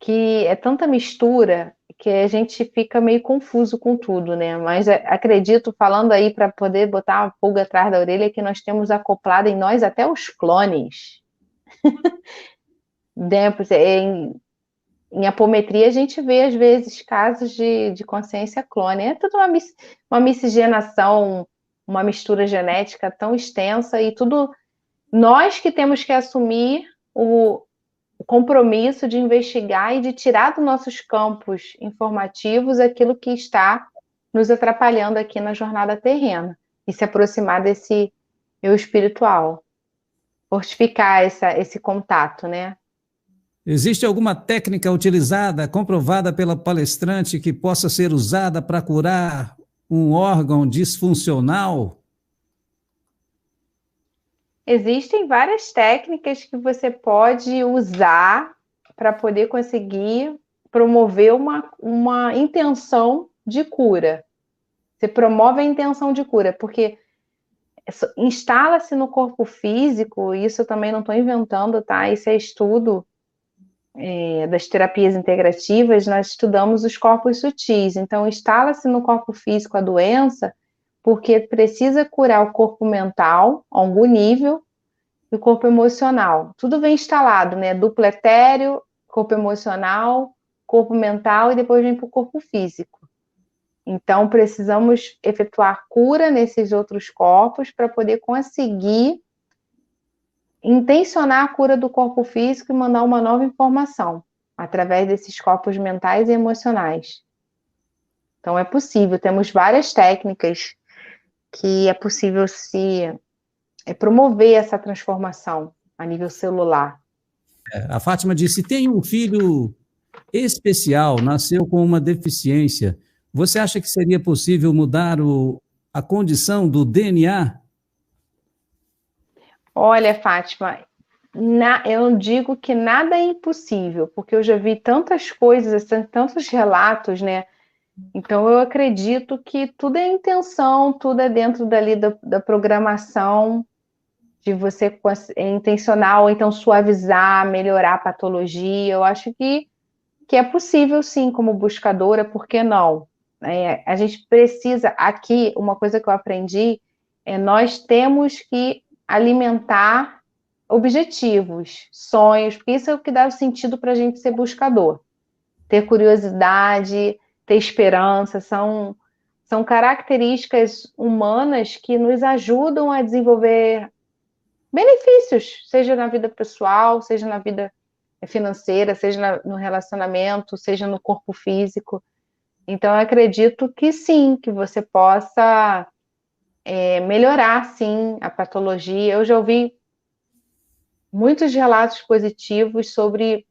que é tanta mistura, que a gente fica meio confuso com tudo, né? Mas acredito, falando aí para poder botar uma pulga atrás da orelha, que nós temos acoplado em nós até os clones. Em apometria, a gente vê, às vezes, casos de consciência clone. É tudo uma miscigenação, uma mistura genética tão extensa e tudo. Nós que temos que assumir o compromisso de investigar e de tirar dos nossos campos informativos aquilo que está nos atrapalhando aqui na jornada terrena e se aproximar desse eu espiritual, fortificar esse contato, né? Existe alguma técnica utilizada, comprovada pela palestrante, que possa ser usada para curar um órgão disfuncional? Existem várias técnicas que você pode usar para poder conseguir promover uma intenção de cura. Você promove a intenção de cura, porque instala-se no corpo físico, isso eu também não estou inventando, tá? Isso é estudo das terapias integrativas, nós estudamos os corpos sutis. Então, instala-se no corpo físico a doença, porque precisa curar o corpo mental, a algum nível, e o corpo emocional. Tudo vem instalado, né? Duplo etéreo, corpo emocional, corpo mental, e depois vem para o corpo físico. Então, precisamos efetuar cura nesses outros corpos para poder conseguir intencionar a cura do corpo físico e mandar uma nova informação através desses corpos mentais e emocionais. Então, é possível, temos várias técnicas que é possível promover essa transformação a nível celular. A Fátima disse: tem um filho especial, nasceu com uma deficiência. Você acha que seria possível mudar a condição do DNA? Olha, Fátima, eu digo que nada é impossível, porque eu já vi tantas coisas, tantos relatos, né? Então, eu acredito que tudo é intenção, tudo é dentro dali da programação, de você intencionar, ou então suavizar, melhorar a patologia. Eu acho que é possível, sim, como buscadora, por que não? A gente precisa, aqui, uma coisa que eu aprendi, nós temos que alimentar objetivos, sonhos, porque isso é o que dá sentido para a gente ser buscador. Ter curiosidade, ter esperança, são características humanas que nos ajudam a desenvolver benefícios, seja na vida pessoal, seja na vida financeira, seja no relacionamento, seja no corpo físico. Então, eu acredito que sim, que você possa melhorar, sim, a patologia. Eu já ouvi muitos relatos positivos sobre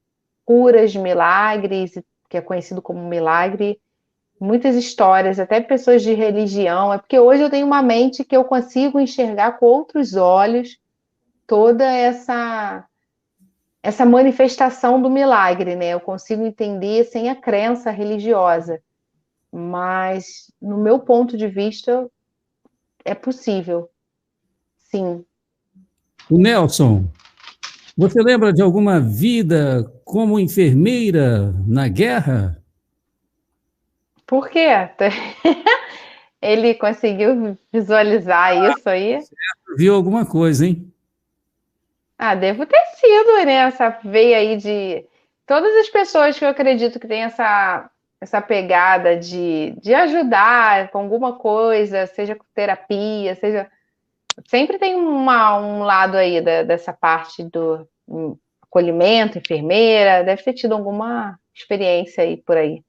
curas, milagres, que é conhecido como milagre, muitas histórias, até pessoas de religião. É porque hoje eu tenho uma mente que eu consigo enxergar com outros olhos toda essa manifestação do milagre, né? Eu consigo entender sem a crença religiosa, mas no meu ponto de vista é possível, sim. O Nelson, você lembra de alguma vida como enfermeira na guerra? Por quê? Ele conseguiu visualizar isso aí? Viu alguma coisa, hein? Ah, devo ter sido, né? Essa veia aí de todas as pessoas que eu acredito que tem essa pegada de ajudar com alguma coisa, seja com terapia, seja. Sempre tem um lado aí dessa parte do acolhimento, enfermeira, deve ter tido alguma experiência aí por aí.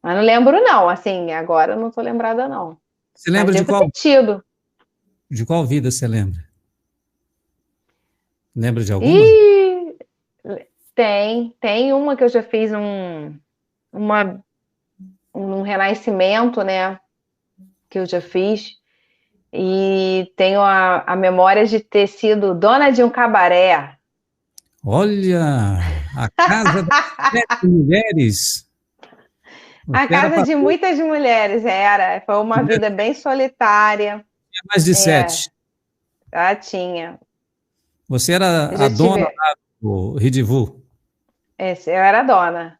Mas não lembro, não. Assim, agora eu não tô lembrada, não. Você Mas lembra devo ter tido. de qual vida você lembra? Lembra de alguma? E tem uma que eu já fiz um renascimento, né? Que eu já fiz. E tenho a memória de ter sido dona de um cabaré. Olha, a casa das 7 mulheres. A Você era casa para de ter muitas mulheres, era. Foi uma vida bem solitária. mais de É, 7. já tinha. Você era Eu a já dona tive. lá do Ridivu. Eu era dona.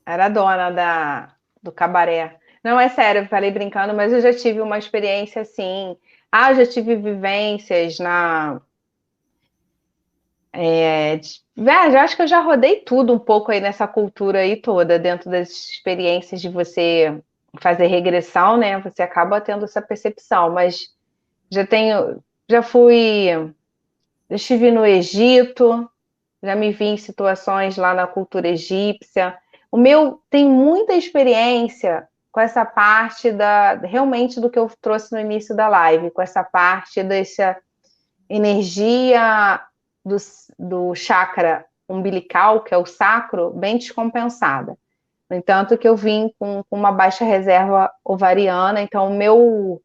Era dona do cabaré. Não, é sério, eu falei brincando, mas eu já tive uma experiência assim. Ah, eu já tive vivências na. Já acho que eu já rodei tudo um pouco aí nessa cultura aí toda, dentro das experiências de você fazer regressão, né? Você acaba tendo essa percepção, mas já tenho, já fui, já estive no Egito, já me vi em situações lá na cultura egípcia. O meu tem muita experiência com essa parte realmente do que eu trouxe no início da live, com essa parte dessa energia do, do chakra umbilical, que é o sacro, bem descompensada. No entanto, que eu vim com uma baixa reserva ovariana, então o meu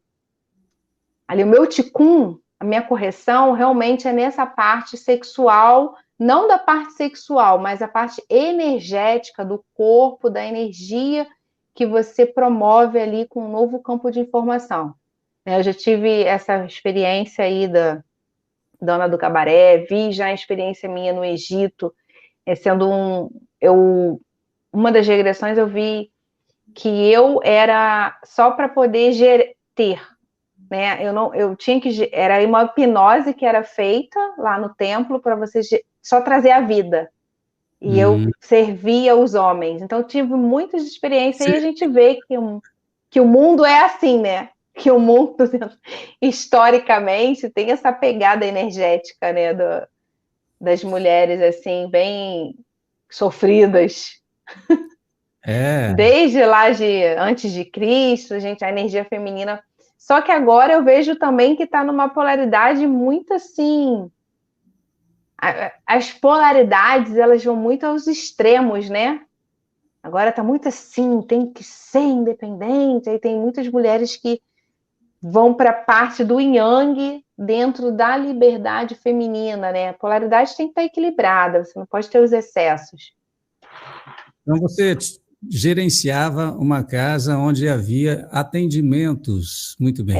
ticum, a minha correção realmente é nessa parte sexual, não da parte sexual, mas a parte energética do corpo, da energia que você promove ali com um novo campo de informação. Eu já tive essa experiência aí da dona do cabaré, vi já a experiência minha no Egito, sendo uma das regressões eu vi que eu era só para poder ter, né? Eu tinha que era uma hipnose que era feita lá no templo para você só trazer a vida. E eu Hum. servia os homens. Então, eu tive muitas experiências e a gente vê que o mundo é assim, né? Que o mundo, historicamente, tem essa pegada energética, né? Das mulheres, assim, bem sofridas. É, Desde lá antes de Cristo, gente, a energia feminina. Só que agora eu vejo também que está numa polaridade muito assim. As polaridades, elas vão muito aos extremos, né? Agora está muito assim, tem que ser independente. Aí tem muitas mulheres que vão para a parte do yang dentro da liberdade feminina, né? A polaridade tem que estar equilibrada, você não pode ter os excessos. então você gerenciava uma casa onde havia atendimentos. Muito bem.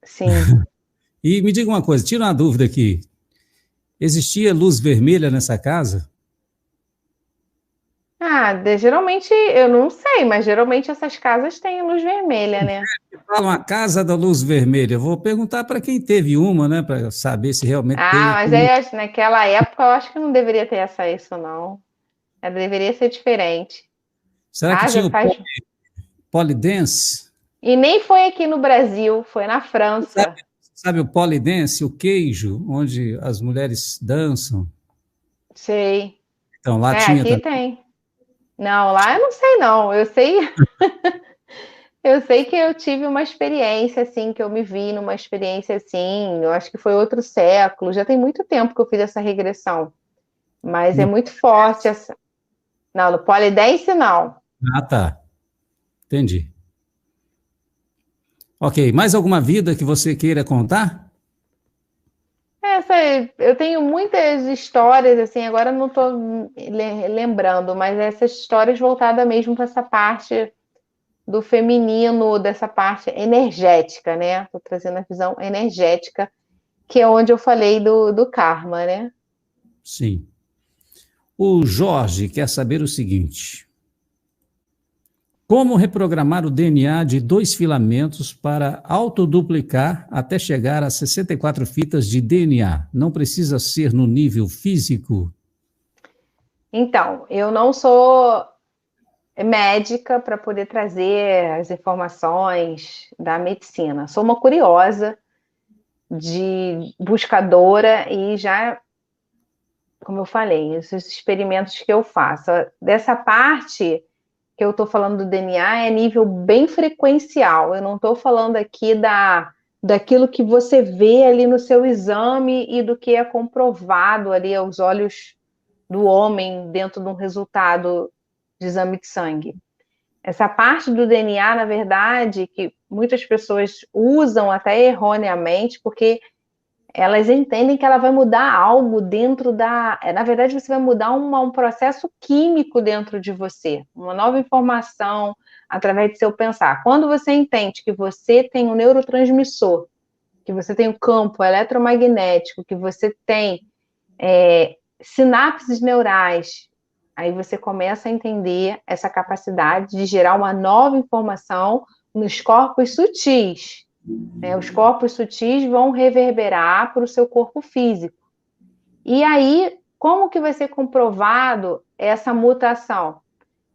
Sim. E me diga uma coisa, tira uma dúvida aqui. Existia luz vermelha nessa casa? Geralmente, eu não sei, mas geralmente essas casas têm luz vermelha, né? Fala uma casa da luz vermelha. Eu vou perguntar para quem teve uma, né, para saber se realmente tem. Mas aí, naquela época, eu acho que não deveria ter isso, não. Deveria ser diferente. Será que Já tinha o faz. polidense? E nem foi aqui no Brasil, foi na Sabe, França. sabe o polidense, o queijo, onde as mulheres dançam? Sei. Então, lá tinha Aqui também. tem. Não, lá eu não sei, não. Eu sei que eu tive uma experiência assim, que eu me vi numa experiência assim, eu acho que foi outro século, já tem muito tempo que eu fiz essa regressão, mas é No... muito forte essa. Não, no polidense não. Ah, tá. Entendi. Ok. Mais alguma vida que você queira contar? Essa, eu tenho muitas histórias, assim, agora eu não estou lembrando, mas essas histórias voltadas mesmo para essa parte do feminino, dessa parte energética, né? Estou trazendo a visão energética, que é onde eu falei do karma, né? Sim. O Jorge quer saber o seguinte: como reprogramar o DNA de 2 filamentos para autoduplicar até chegar a 64 fitas de DNA? Não precisa ser no nível físico? Então, eu não sou médica para poder trazer as informações da medicina. Sou uma curiosa, de buscadora e já, como eu falei, esses experimentos que eu faço. Dessa parte que eu estou falando do DNA é nível bem frequencial. Eu não estou falando aqui daquilo que você vê ali no seu exame e do que é comprovado ali aos olhos do homem dentro de um resultado de exame de sangue. Essa parte do DNA, na verdade, que muitas pessoas usam até erroneamente, porque elas entendem que ela vai mudar algo dentro da. Na verdade, você vai mudar um processo químico dentro de você, uma nova informação através de seu pensar. Quando você entende que você tem um neurotransmissor, que você tem um campo eletromagnético, que você tem sinapses neurais, aí você começa a entender essa capacidade de gerar uma nova informação nos corpos sutis. Os corpos sutis vão reverberar para o seu corpo físico. E aí, como que vai ser comprovado essa mutação?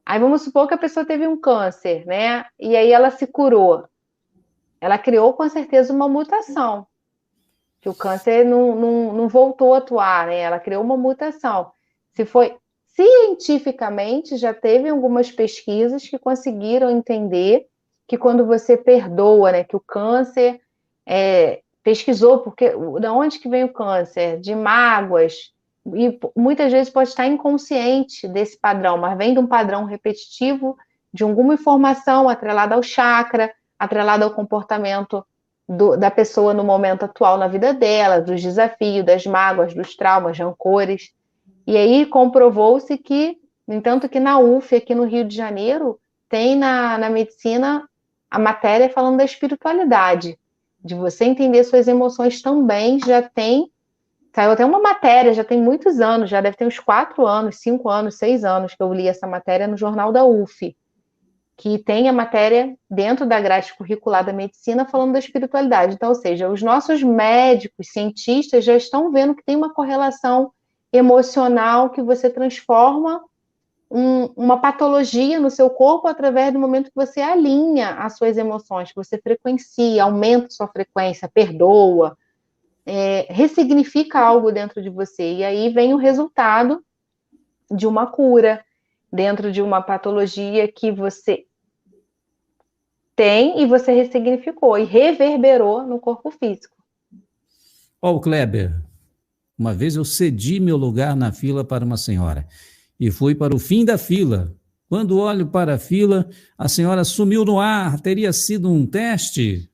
Aí vamos supor que a pessoa teve um câncer, né? E aí ela se curou. Ela criou com certeza uma mutação, que o câncer não voltou a atuar, né? Ela criou uma mutação. Se foi cientificamente, já teve algumas pesquisas que conseguiram entender que quando você perdoa, né, que o câncer pesquisou porque de onde que vem o câncer? De mágoas, e muitas vezes pode estar inconsciente desse padrão, mas vem de um padrão repetitivo de alguma informação atrelada ao chakra, atrelada ao comportamento da pessoa no momento atual na vida dela, dos desafios, das mágoas, dos traumas, rancores. E aí comprovou-se que, no entanto, que na UF, aqui no Rio de Janeiro, tem na medicina a matéria falando da espiritualidade, de você entender suas emoções também, saiu até uma matéria, já tem muitos anos, já deve ter uns 4 anos, 5 anos, 6 anos que eu li essa matéria no jornal da UF, que tem a matéria dentro da grade curricular da medicina falando da espiritualidade. Então, ou seja, os nossos médicos, cientistas já estão vendo que tem uma correlação emocional que você transforma uma patologia no seu corpo através do momento que você alinha as suas emoções, que você frequencia, aumenta sua frequência, perdoa, ressignifica algo dentro de você. E aí vem o resultado de uma cura dentro de uma patologia que você tem e você ressignificou e reverberou no corpo físico. Ó, o Kleber, uma vez eu cedi meu lugar na fila para uma senhora e fui para o fim da fila. Quando olho para a fila, a senhora sumiu no ar. Teria sido um teste?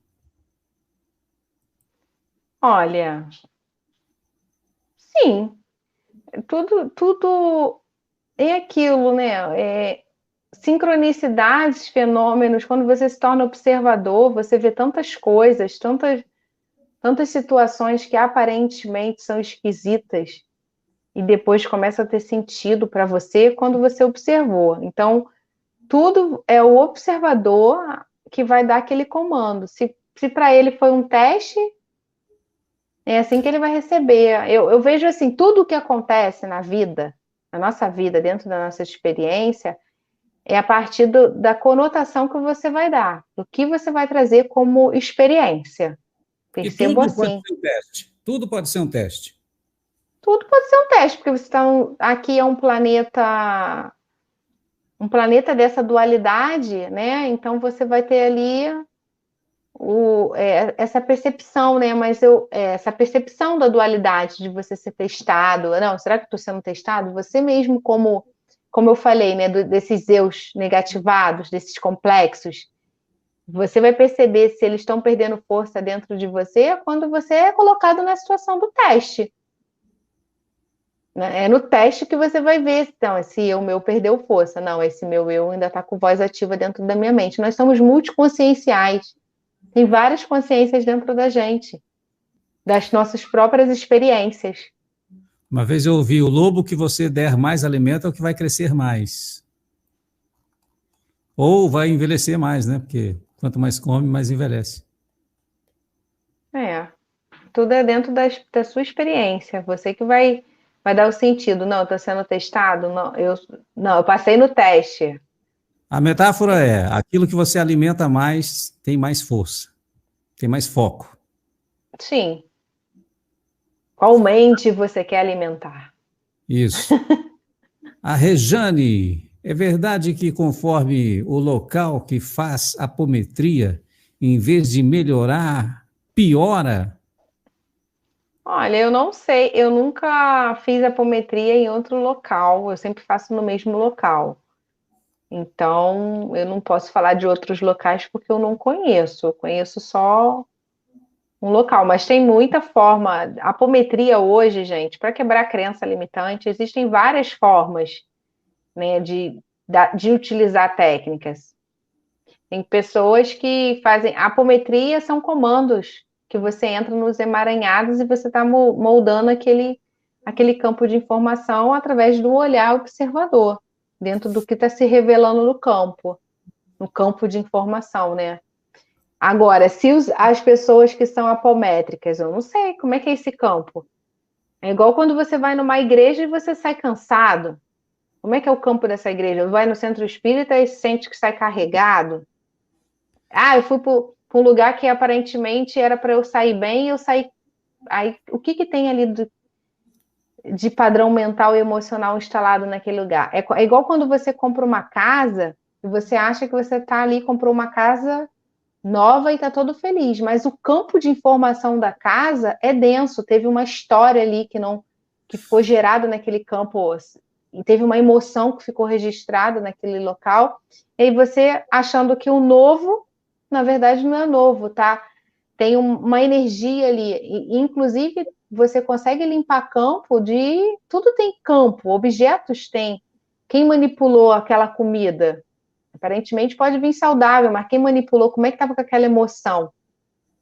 Olha, sim, tudo é aquilo, né? Sincronicidades, fenômenos, quando você se torna observador, você vê tantas coisas, tantas situações que aparentemente são esquisitas, e depois começa a ter sentido para você quando você observou. Então, tudo é o observador que vai dar aquele comando. Se para ele foi um teste, é assim que ele vai receber. Eu vejo assim, tudo o que acontece na vida, na nossa vida, dentro da nossa experiência, é a partir da conotação que você vai dar, do que você vai trazer como experiência. E Percebo tudo pode assim. ser um teste. Tudo pode ser um teste. Tudo pode ser um teste, porque você está aqui é um planeta dessa dualidade, né? Então você vai ter ali essa percepção, né? Mas essa percepção da dualidade de você ser testado. Não, será que estou sendo testado? Você mesmo, como eu falei, né? Desses eus negativados, desses complexos, você vai perceber se eles estão perdendo força dentro de você quando você é colocado na situação do teste. É no teste que você vai ver, então, esse eu meu perdeu força. Não, esse meu eu ainda está com voz ativa dentro da minha mente. Nós somos multiconscienciais. Tem várias consciências dentro da gente, das nossas próprias experiências. Uma vez eu ouvi, o lobo que você der mais alimento é o que vai crescer mais. Ou vai envelhecer mais, né? Porque quanto mais come, mais envelhece. Tudo é dentro da sua experiência. Você que vai dar o sentido. Não, estou sendo testado? Não, eu passei no teste. A metáfora é, aquilo que você alimenta mais tem mais força, tem mais foco. Sim. Qual mente você quer alimentar? Isso. A Rejane, é verdade que conforme o local que faz apometria, em vez de melhorar, piora? Olha, eu não sei, eu nunca fiz apometria em outro local, eu sempre faço no mesmo local. Então, eu não posso falar de outros locais porque eu não conheço, eu conheço só um local, mas tem muita forma. Apometria hoje, gente, para quebrar a crença limitante, existem várias formas, né, de utilizar técnicas. Tem pessoas que fazem apometria, são comandos que você entra nos emaranhados e você está moldando aquele campo de informação através do olhar observador, dentro do que está se revelando no campo de informação, né? Agora, se as pessoas que são apométricas, eu não sei como é que é esse campo. É igual quando você vai numa igreja e você sai cansado. Como é que é o campo dessa igreja? Vai no centro espírita e sente que sai carregado. Ah, eu fui para um lugar que aparentemente era para eu sair bem e eu saí. Aí, o que tem ali de padrão mental e emocional instalado naquele lugar? É igual quando você compra uma casa e você acha que você está ali, comprou uma casa nova e está todo feliz, mas o campo de informação da casa é denso, teve uma história ali que foi gerada naquele campo, e teve uma emoção que ficou registrada naquele local, e aí você achando que o novo, na verdade, não é novo, tá? Tem uma energia ali, e, inclusive você consegue limpar campo de... Tudo tem campo, objetos tem. Quem manipulou aquela comida? Aparentemente pode vir saudável, mas quem manipulou, como é que estava com aquela emoção?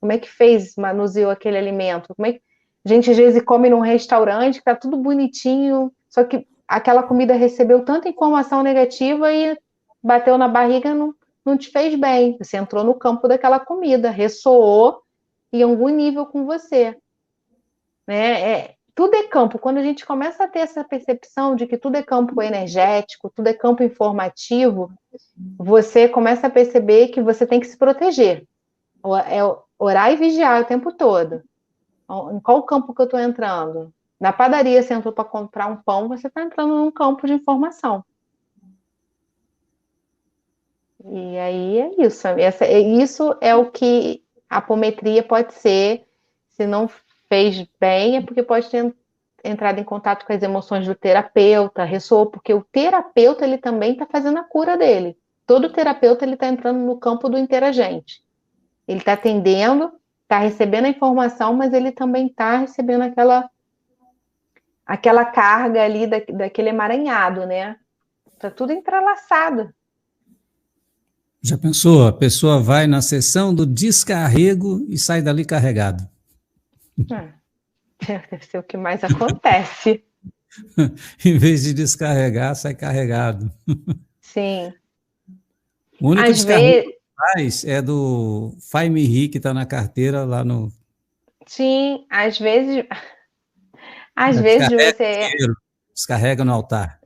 Como é que fez, manuseou aquele alimento? Como é que... A gente às vezes come num restaurante que está tudo bonitinho, só que aquela comida recebeu tanta informação negativa e bateu na barriga, não te fez bem. Você entrou no campo daquela comida, ressoou em algum nível com você. Né? Tudo é campo. Quando a gente começa a ter essa percepção de que tudo é campo energético, tudo é campo informativo, você começa a perceber que você tem que se proteger. É orar e vigiar o tempo todo. Em qual campo que eu estou entrando? Na padaria, você entrou para comprar um pão, você está entrando num campo de informação. E aí é isso. Isso é o que a apometria pode ser. Se não fez bem, é porque pode ter entrado em contato com as emoções do terapeuta, ressoou, porque o terapeuta ele também está fazendo a cura dele. Todo terapeuta ele está entrando no campo do interagente. Ele está atendendo, está recebendo a informação, mas ele também está recebendo aquela carga ali daquele emaranhado, né? Está tudo entrelaçado. Já pensou? A pessoa vai na sessão do descarrego e sai dali carregado. Deve ser o que mais acontece. Em vez de descarregar, sai carregado. Sim. O único Às descarrego vezes, que faz é do Faz Me Rir, que está na carteira lá no. sim, às vezes Descarrega o você, dinheiro, descarrega no altar.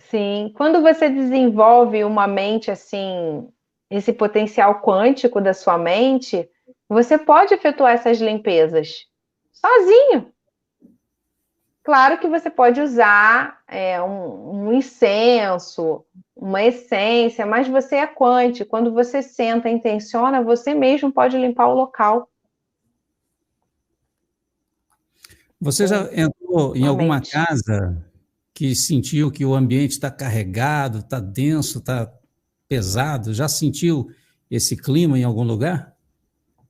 sim, quando você desenvolve uma mente assim, esse potencial quântico da sua mente, você pode efetuar essas limpezas sozinho. Claro que você pode usar um incenso, uma essência, mas você é quântico. Quando você senta e intenciona, você mesmo pode limpar o local Você já com entrou em a alguma mente. casa que sentiu que o ambiente está carregado, está denso, está pesado? Já sentiu esse clima em algum lugar?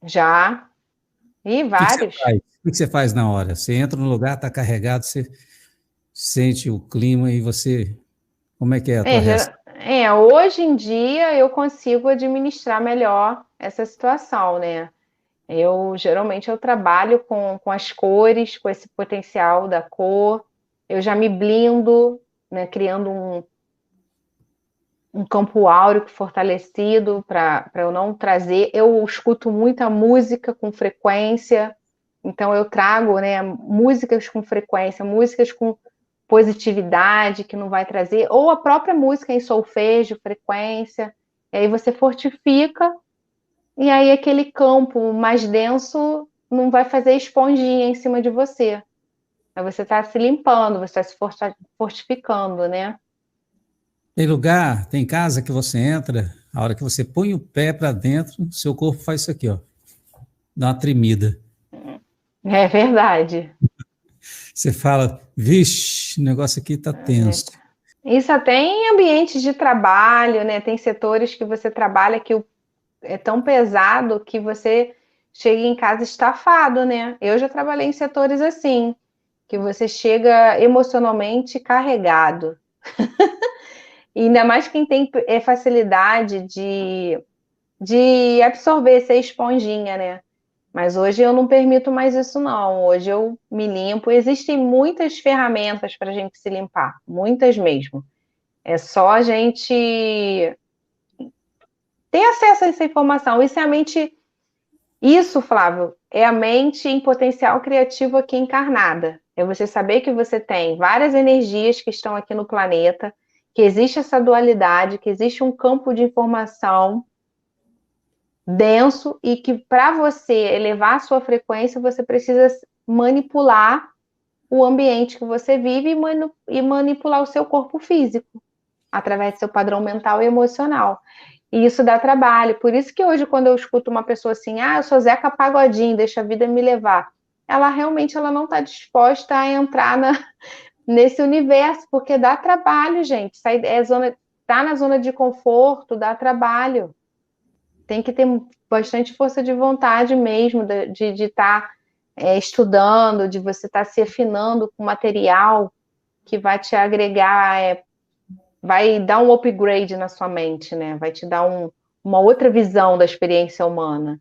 Já, e O que que você vários. faz? O que que você faz na hora? Você entra no lugar, está carregado, você sente o clima e você. Como é que é a tua reação? Hoje em dia eu consigo administrar melhor essa situação, né? Geralmente eu trabalho com as cores, com esse potencial da cor. Eu já me blindo, né, criando um campo áurico fortalecido para eu não trazer. Eu escuto muita música com frequência, então eu trago, né, músicas com frequência, músicas com positividade que não vai trazer, ou a própria música em solfejo, frequência, e aí você fortifica, e aí aquele campo mais denso não vai fazer esponjinha em cima de você. Aí você está se limpando, você está se fortificando, né? Tem lugar, tem casa que você entra, a hora que você põe o pé para dentro, seu corpo faz isso aqui, ó, dá uma tremida. É verdade. Você fala, vixe, o negócio aqui está tenso. Isso até em ambientes de trabalho, né? Tem setores que você trabalha que é tão pesado que você chega em casa estafado, né? Eu já trabalhei em setores assim, que você chega emocionalmente carregado. E ainda mais quem tem facilidade de absorver, ser esponjinha, né? Mas hoje eu não permito mais isso, não. Hoje eu me limpo. Existem muitas ferramentas para a gente se limpar, muitas mesmo. É só a gente ter acesso a essa informação. Isso, Flávio, é a mente em potencial criativo aqui encarnada. É você saber que você tem várias energias que estão aqui no planeta, que existe essa dualidade, que existe um campo de informação denso e que para você elevar a sua frequência, você precisa manipular o ambiente que você vive e manipular o seu corpo físico, através do seu padrão mental e emocional. E isso dá trabalho. Por isso que hoje, quando eu escuto uma pessoa assim, eu sou Zeca Pagodinho, deixa a vida me levar. Ela realmente ela não está disposta a entrar nesse universo, porque dá trabalho, gente. Tá na zona de conforto, dá trabalho. Tem que ter bastante força de vontade mesmo, de estar estudando, de você estar se afinando com material que vai te agregar, vai dar um upgrade na sua mente, né? Vai te dar uma outra visão da experiência humana.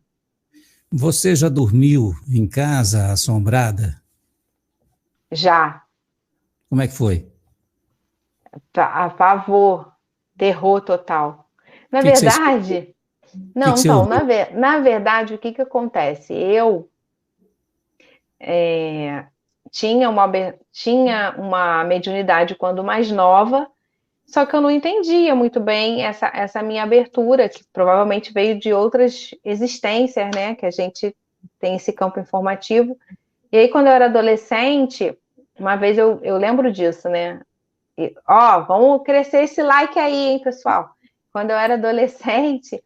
Você já dormiu em casa assombrada? Já, Como é que foi? a pavor, terror total. Na O que que você escutou? verdade, O que que não, você então, ouviu? na verdade, o que acontece? Eu é, tinha uma mediunidade quando mais nova, só que eu não entendia muito bem essa minha abertura, que provavelmente veio de outras existências, né? Que a gente tem esse campo informativo. E aí, quando eu era adolescente, uma vez eu lembro disso, né? Vamos crescer esse like aí, hein, pessoal? Quando eu era adolescente,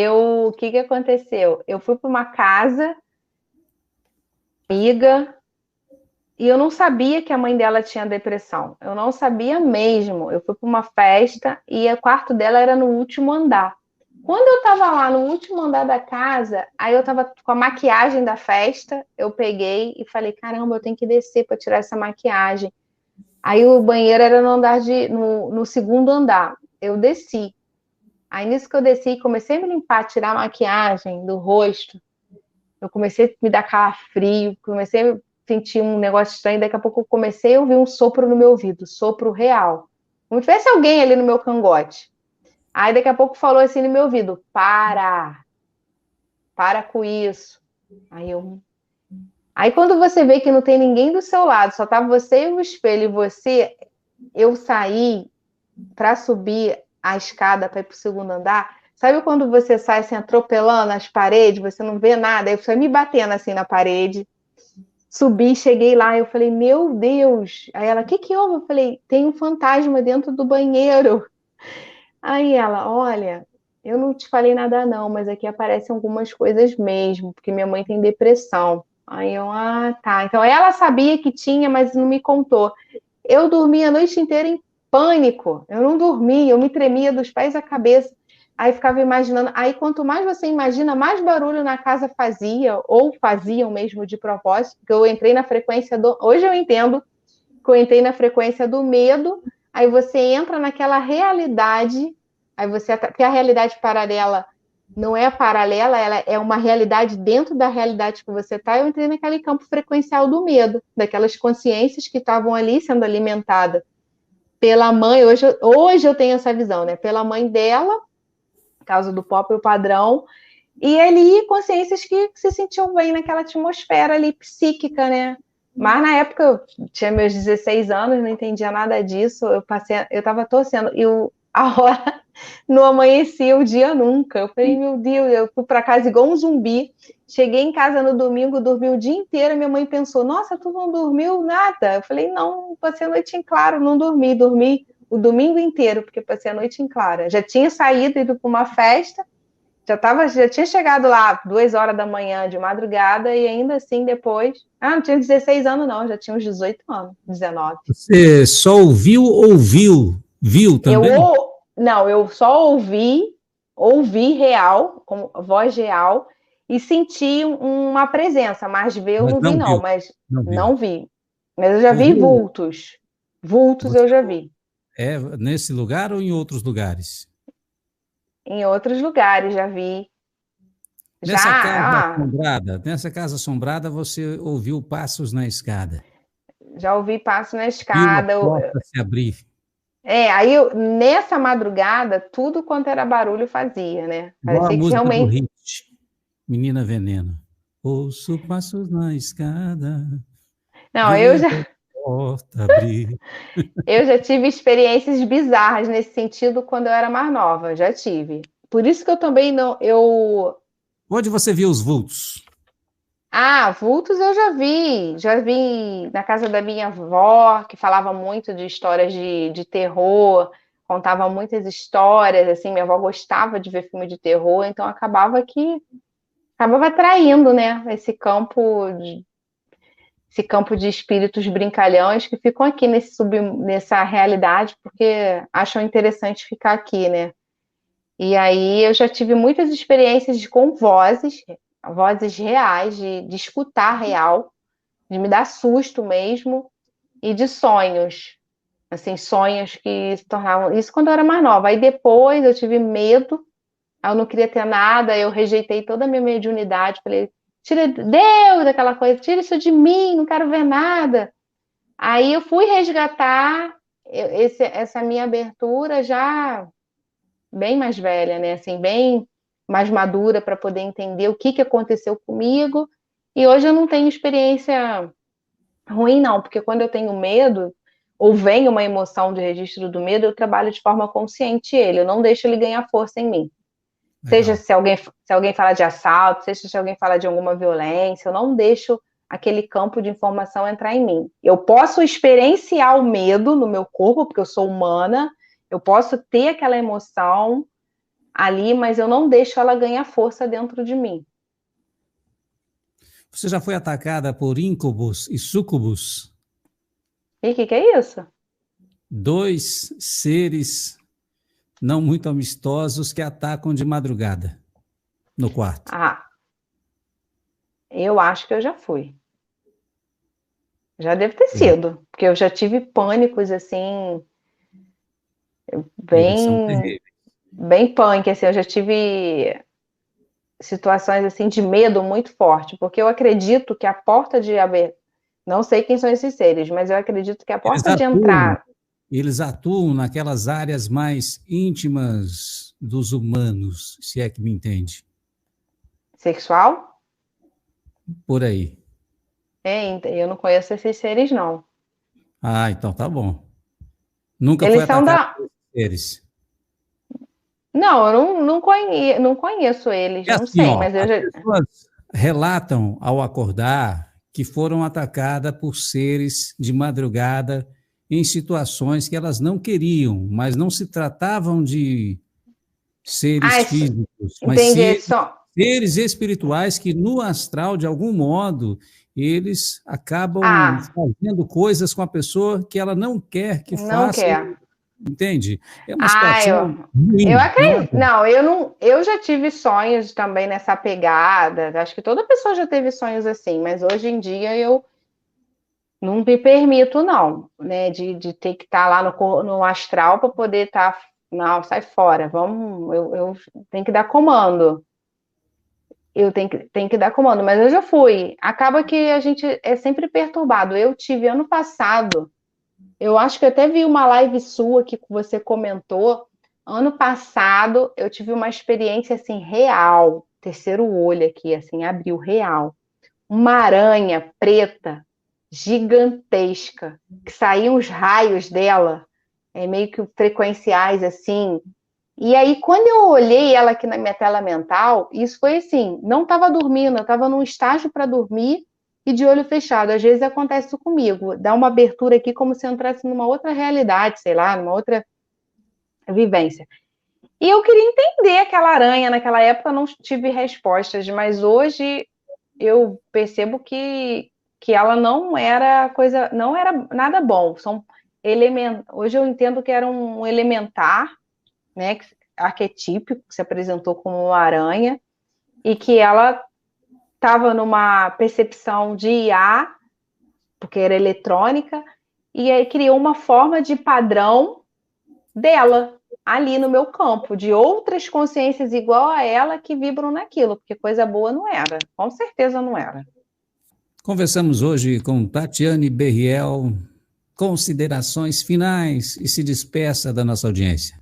o que aconteceu? Eu fui para uma casa amiga e eu não sabia que a mãe dela tinha depressão. Eu não sabia mesmo. Eu fui para uma festa e o quarto dela era no último andar. Quando eu estava lá no último andar da casa, aí eu estava com a maquiagem da festa, eu peguei e falei: caramba, eu tenho que descer para tirar essa maquiagem. Aí o banheiro era no segundo andar. Eu desci. Aí nisso que eu desci, comecei a me limpar, tirar a maquiagem do rosto. Eu comecei a me dar calafrio, comecei senti um negócio estranho, daqui a pouco eu comecei a ouvir um sopro no meu ouvido, sopro real. Como se tivesse alguém ali no meu cangote. Aí daqui a pouco falou assim no meu ouvido, para com isso. Aí quando você vê que não tem ninguém do seu lado, só tá você e o espelho e você, eu saí para subir a escada para ir pro segundo andar. Sabe quando você sai assim atropelando as paredes, você não vê nada, eu fui me batendo assim na parede. Subi, cheguei lá, eu falei, meu Deus. Aí ela, o que que houve? Eu falei, tem um fantasma dentro do banheiro. Aí ela, olha, eu não te falei nada não, mas aqui aparecem algumas coisas mesmo, porque minha mãe tem depressão. Aí eu, tá. Então ela sabia que tinha, mas não me contou. Eu dormi a noite inteira em pânico. Eu não dormi, eu me tremia dos pés à cabeça. Aí ficava imaginando. Aí quanto mais você imagina, mais barulho na casa fazia, ou faziam mesmo de propósito, porque eu entrei na frequência do. Hoje eu entendo que eu entrei na frequência do medo, aí você entra naquela realidade, aí você. Porque a realidade paralela não é paralela, ela é uma realidade dentro da realidade que você está. Eu entrei naquele campo frequencial do medo, daquelas consciências que estavam ali sendo alimentadas pela mãe. Hoje eu tenho essa visão, né? Pela mãe dela, por causa do próprio padrão, e ali consciências que se sentiam bem naquela atmosfera ali psíquica, né? Mas na época eu tinha meus 16 anos, não entendia nada disso, eu estava torcendo, e a hora não amanhecia o dia nunca. Eu falei, meu Deus, eu fui para casa igual um zumbi. Cheguei em casa no domingo, dormi o dia inteiro. Minha mãe pensou, nossa, tu não dormiu nada? Eu falei, não, passei a noite em claro, não dormi. Dormi o domingo inteiro, porque passei a noite em clara. Já tinha saído, ido para uma festa, já tinha chegado lá 2 horas da manhã de madrugada, e ainda assim depois. Não tinha 16 anos, não, já tinha uns 18 anos, 19. Você só ouviu ou viu? Viu também? Não, eu só ouvi real, com voz real, e senti uma presença, mas ver eu Mas não vi, não não, viu. mas Não viu. não vi. Mas eu já vi Ouviu? vultos. Vultos Você eu já vi. é nesse lugar ou em outros lugares? Em outros lugares já vi. Nessa casa assombrada, você ouviu passos na escada. Já ouvi passo na Viu a escada. porta se abrir. Aí nessa madrugada, tudo quanto era barulho fazia, né? Igual a Parecia que música do realmente. Hit, Menina Veneno. Ouço passos na escada, Não, vejo a porta abrir. eu já tive experiências bizarras nesse sentido quando eu era mais nova, já tive. Por isso que eu também não. Onde você viu os vultos? Vultos eu já vi na casa da minha avó, que falava muito de histórias de terror, contava muitas histórias, assim, minha avó gostava de ver filme de terror, então acabava atraindo, né, esse campo de espíritos brincalhões que ficam aqui nessa realidade, porque acham interessante ficar aqui, né? E aí eu já tive muitas experiências com vozes reais, de escutar real, de me dar susto mesmo, e de sonhos. Assim, sonhos que se tornavam. Isso quando eu era mais nova. Aí depois eu tive medo, aí eu não queria ter nada, eu rejeitei toda a minha mediunidade, falei, tira Deus, aquela coisa, tira isso de mim, não quero ver nada. Aí eu fui resgatar essa minha abertura já bem mais velha, né? Assim, bem mais madura para poder entender o que aconteceu comigo. E hoje eu não tenho experiência ruim, não, porque quando eu tenho medo, ou vem uma emoção de registro do medo, eu trabalho de forma consciente ele, eu não deixo ele ganhar força em mim. Seja Legal. se alguém fala de assalto, seja se alguém fala de alguma violência, eu não deixo aquele campo de informação entrar em mim. Eu posso experienciar o medo no meu corpo, porque eu sou humana, eu posso ter aquela emoção ali, mas eu não deixo ela ganhar força dentro de mim. Você já foi atacada por íncubos e súcubos? E o que é isso? Dois seres não muito amistosos que atacam de madrugada no quarto. Eu acho que eu já fui. Já deve ter sido, porque eu já tive pânicos assim, Eles são terríveis. bem punk, assim, eu já tive situações assim de medo muito forte, porque eu acredito que a porta Não sei quem são esses seres, mas eu acredito que a Eles porta de atuam, entrada eles atuam naquelas áreas mais íntimas dos humanos, se é que me entende, sexual, por aí. eu não conheço esses seres, não. Ah, então tá bom. Nunca foi Eles são atacado da. por eles. Não, eu não conheço eles, É não assim, sei, ó, mas eu as já. pessoas relatam ao acordar que foram atacadas por seres de madrugada em situações que elas não queriam, mas não se tratavam de Ah, seres físicos, mas entendi. Só. seres espirituais que no astral, de algum modo, eles acabam Ah, fazendo coisas com a pessoa que ela não quer que não faça, quer. entende? É uma Ah, situação eu ruim, não é? acredito. Não, eu não. Eu já tive sonhos também nessa pegada. Acho que toda pessoa já teve sonhos assim, mas hoje em dia eu não me permito, não, né? De ter que estar lá no astral para poder estar. Não, sai fora. Vamos, eu tenho que dar comando. Eu tenho que dar comando, mas eu já fui. Acaba que a gente é sempre perturbado. Eu tive ano passado. Eu acho que eu até vi uma live sua que você comentou. Ano passado eu tive uma experiência assim real, terceiro olho aqui, assim, abriu real. Uma aranha preta gigantesca, que saíam os raios dela, meio que frequenciais assim. E aí, quando eu olhei ela aqui na minha tela mental, isso foi assim, não estava dormindo, eu estava num estágio para dormir e de olho fechado. Às vezes acontece isso comigo, dá uma abertura aqui como se eu entrasse numa outra realidade, sei lá, numa outra vivência. E eu queria entender aquela aranha, naquela época eu não tive respostas, mas hoje eu percebo que ela não era coisa, não era nada bom. Hoje eu entendo que era um elementar, né, arquetípico, que se apresentou como uma aranha, e que ela estava numa percepção de IA, porque era eletrônica, e aí criou uma forma de padrão dela ali no meu campo, de outras consciências igual a ela que vibram naquilo, porque coisa boa não era, com certeza não era. Conversamos hoje com Tatiane Berriel. Considerações finais e se despeça da nossa audiência.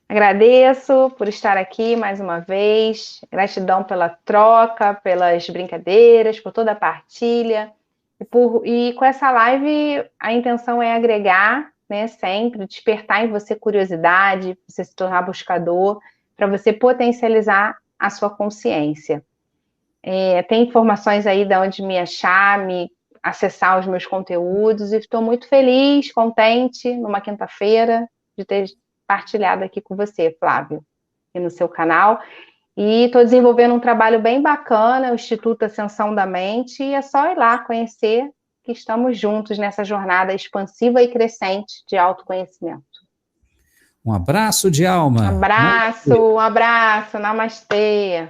Agradeço por estar aqui mais uma vez, gratidão pela troca, pelas brincadeiras, por toda a partilha. E com essa live, a intenção é agregar, né, sempre, despertar em você curiosidade, você se tornar buscador, para você potencializar a sua consciência. Tem informações aí de onde me achar, me acessar os meus conteúdos, e estou muito feliz, contente, numa quinta-feira, de ter partilhado aqui com você, Flávio, e no seu canal. E estou desenvolvendo um trabalho bem bacana, o Instituto Ascensão da Mente, e é só ir lá conhecer que estamos juntos nessa jornada expansiva e crescente de autoconhecimento. Um abraço de alma. Um abraço, namastê.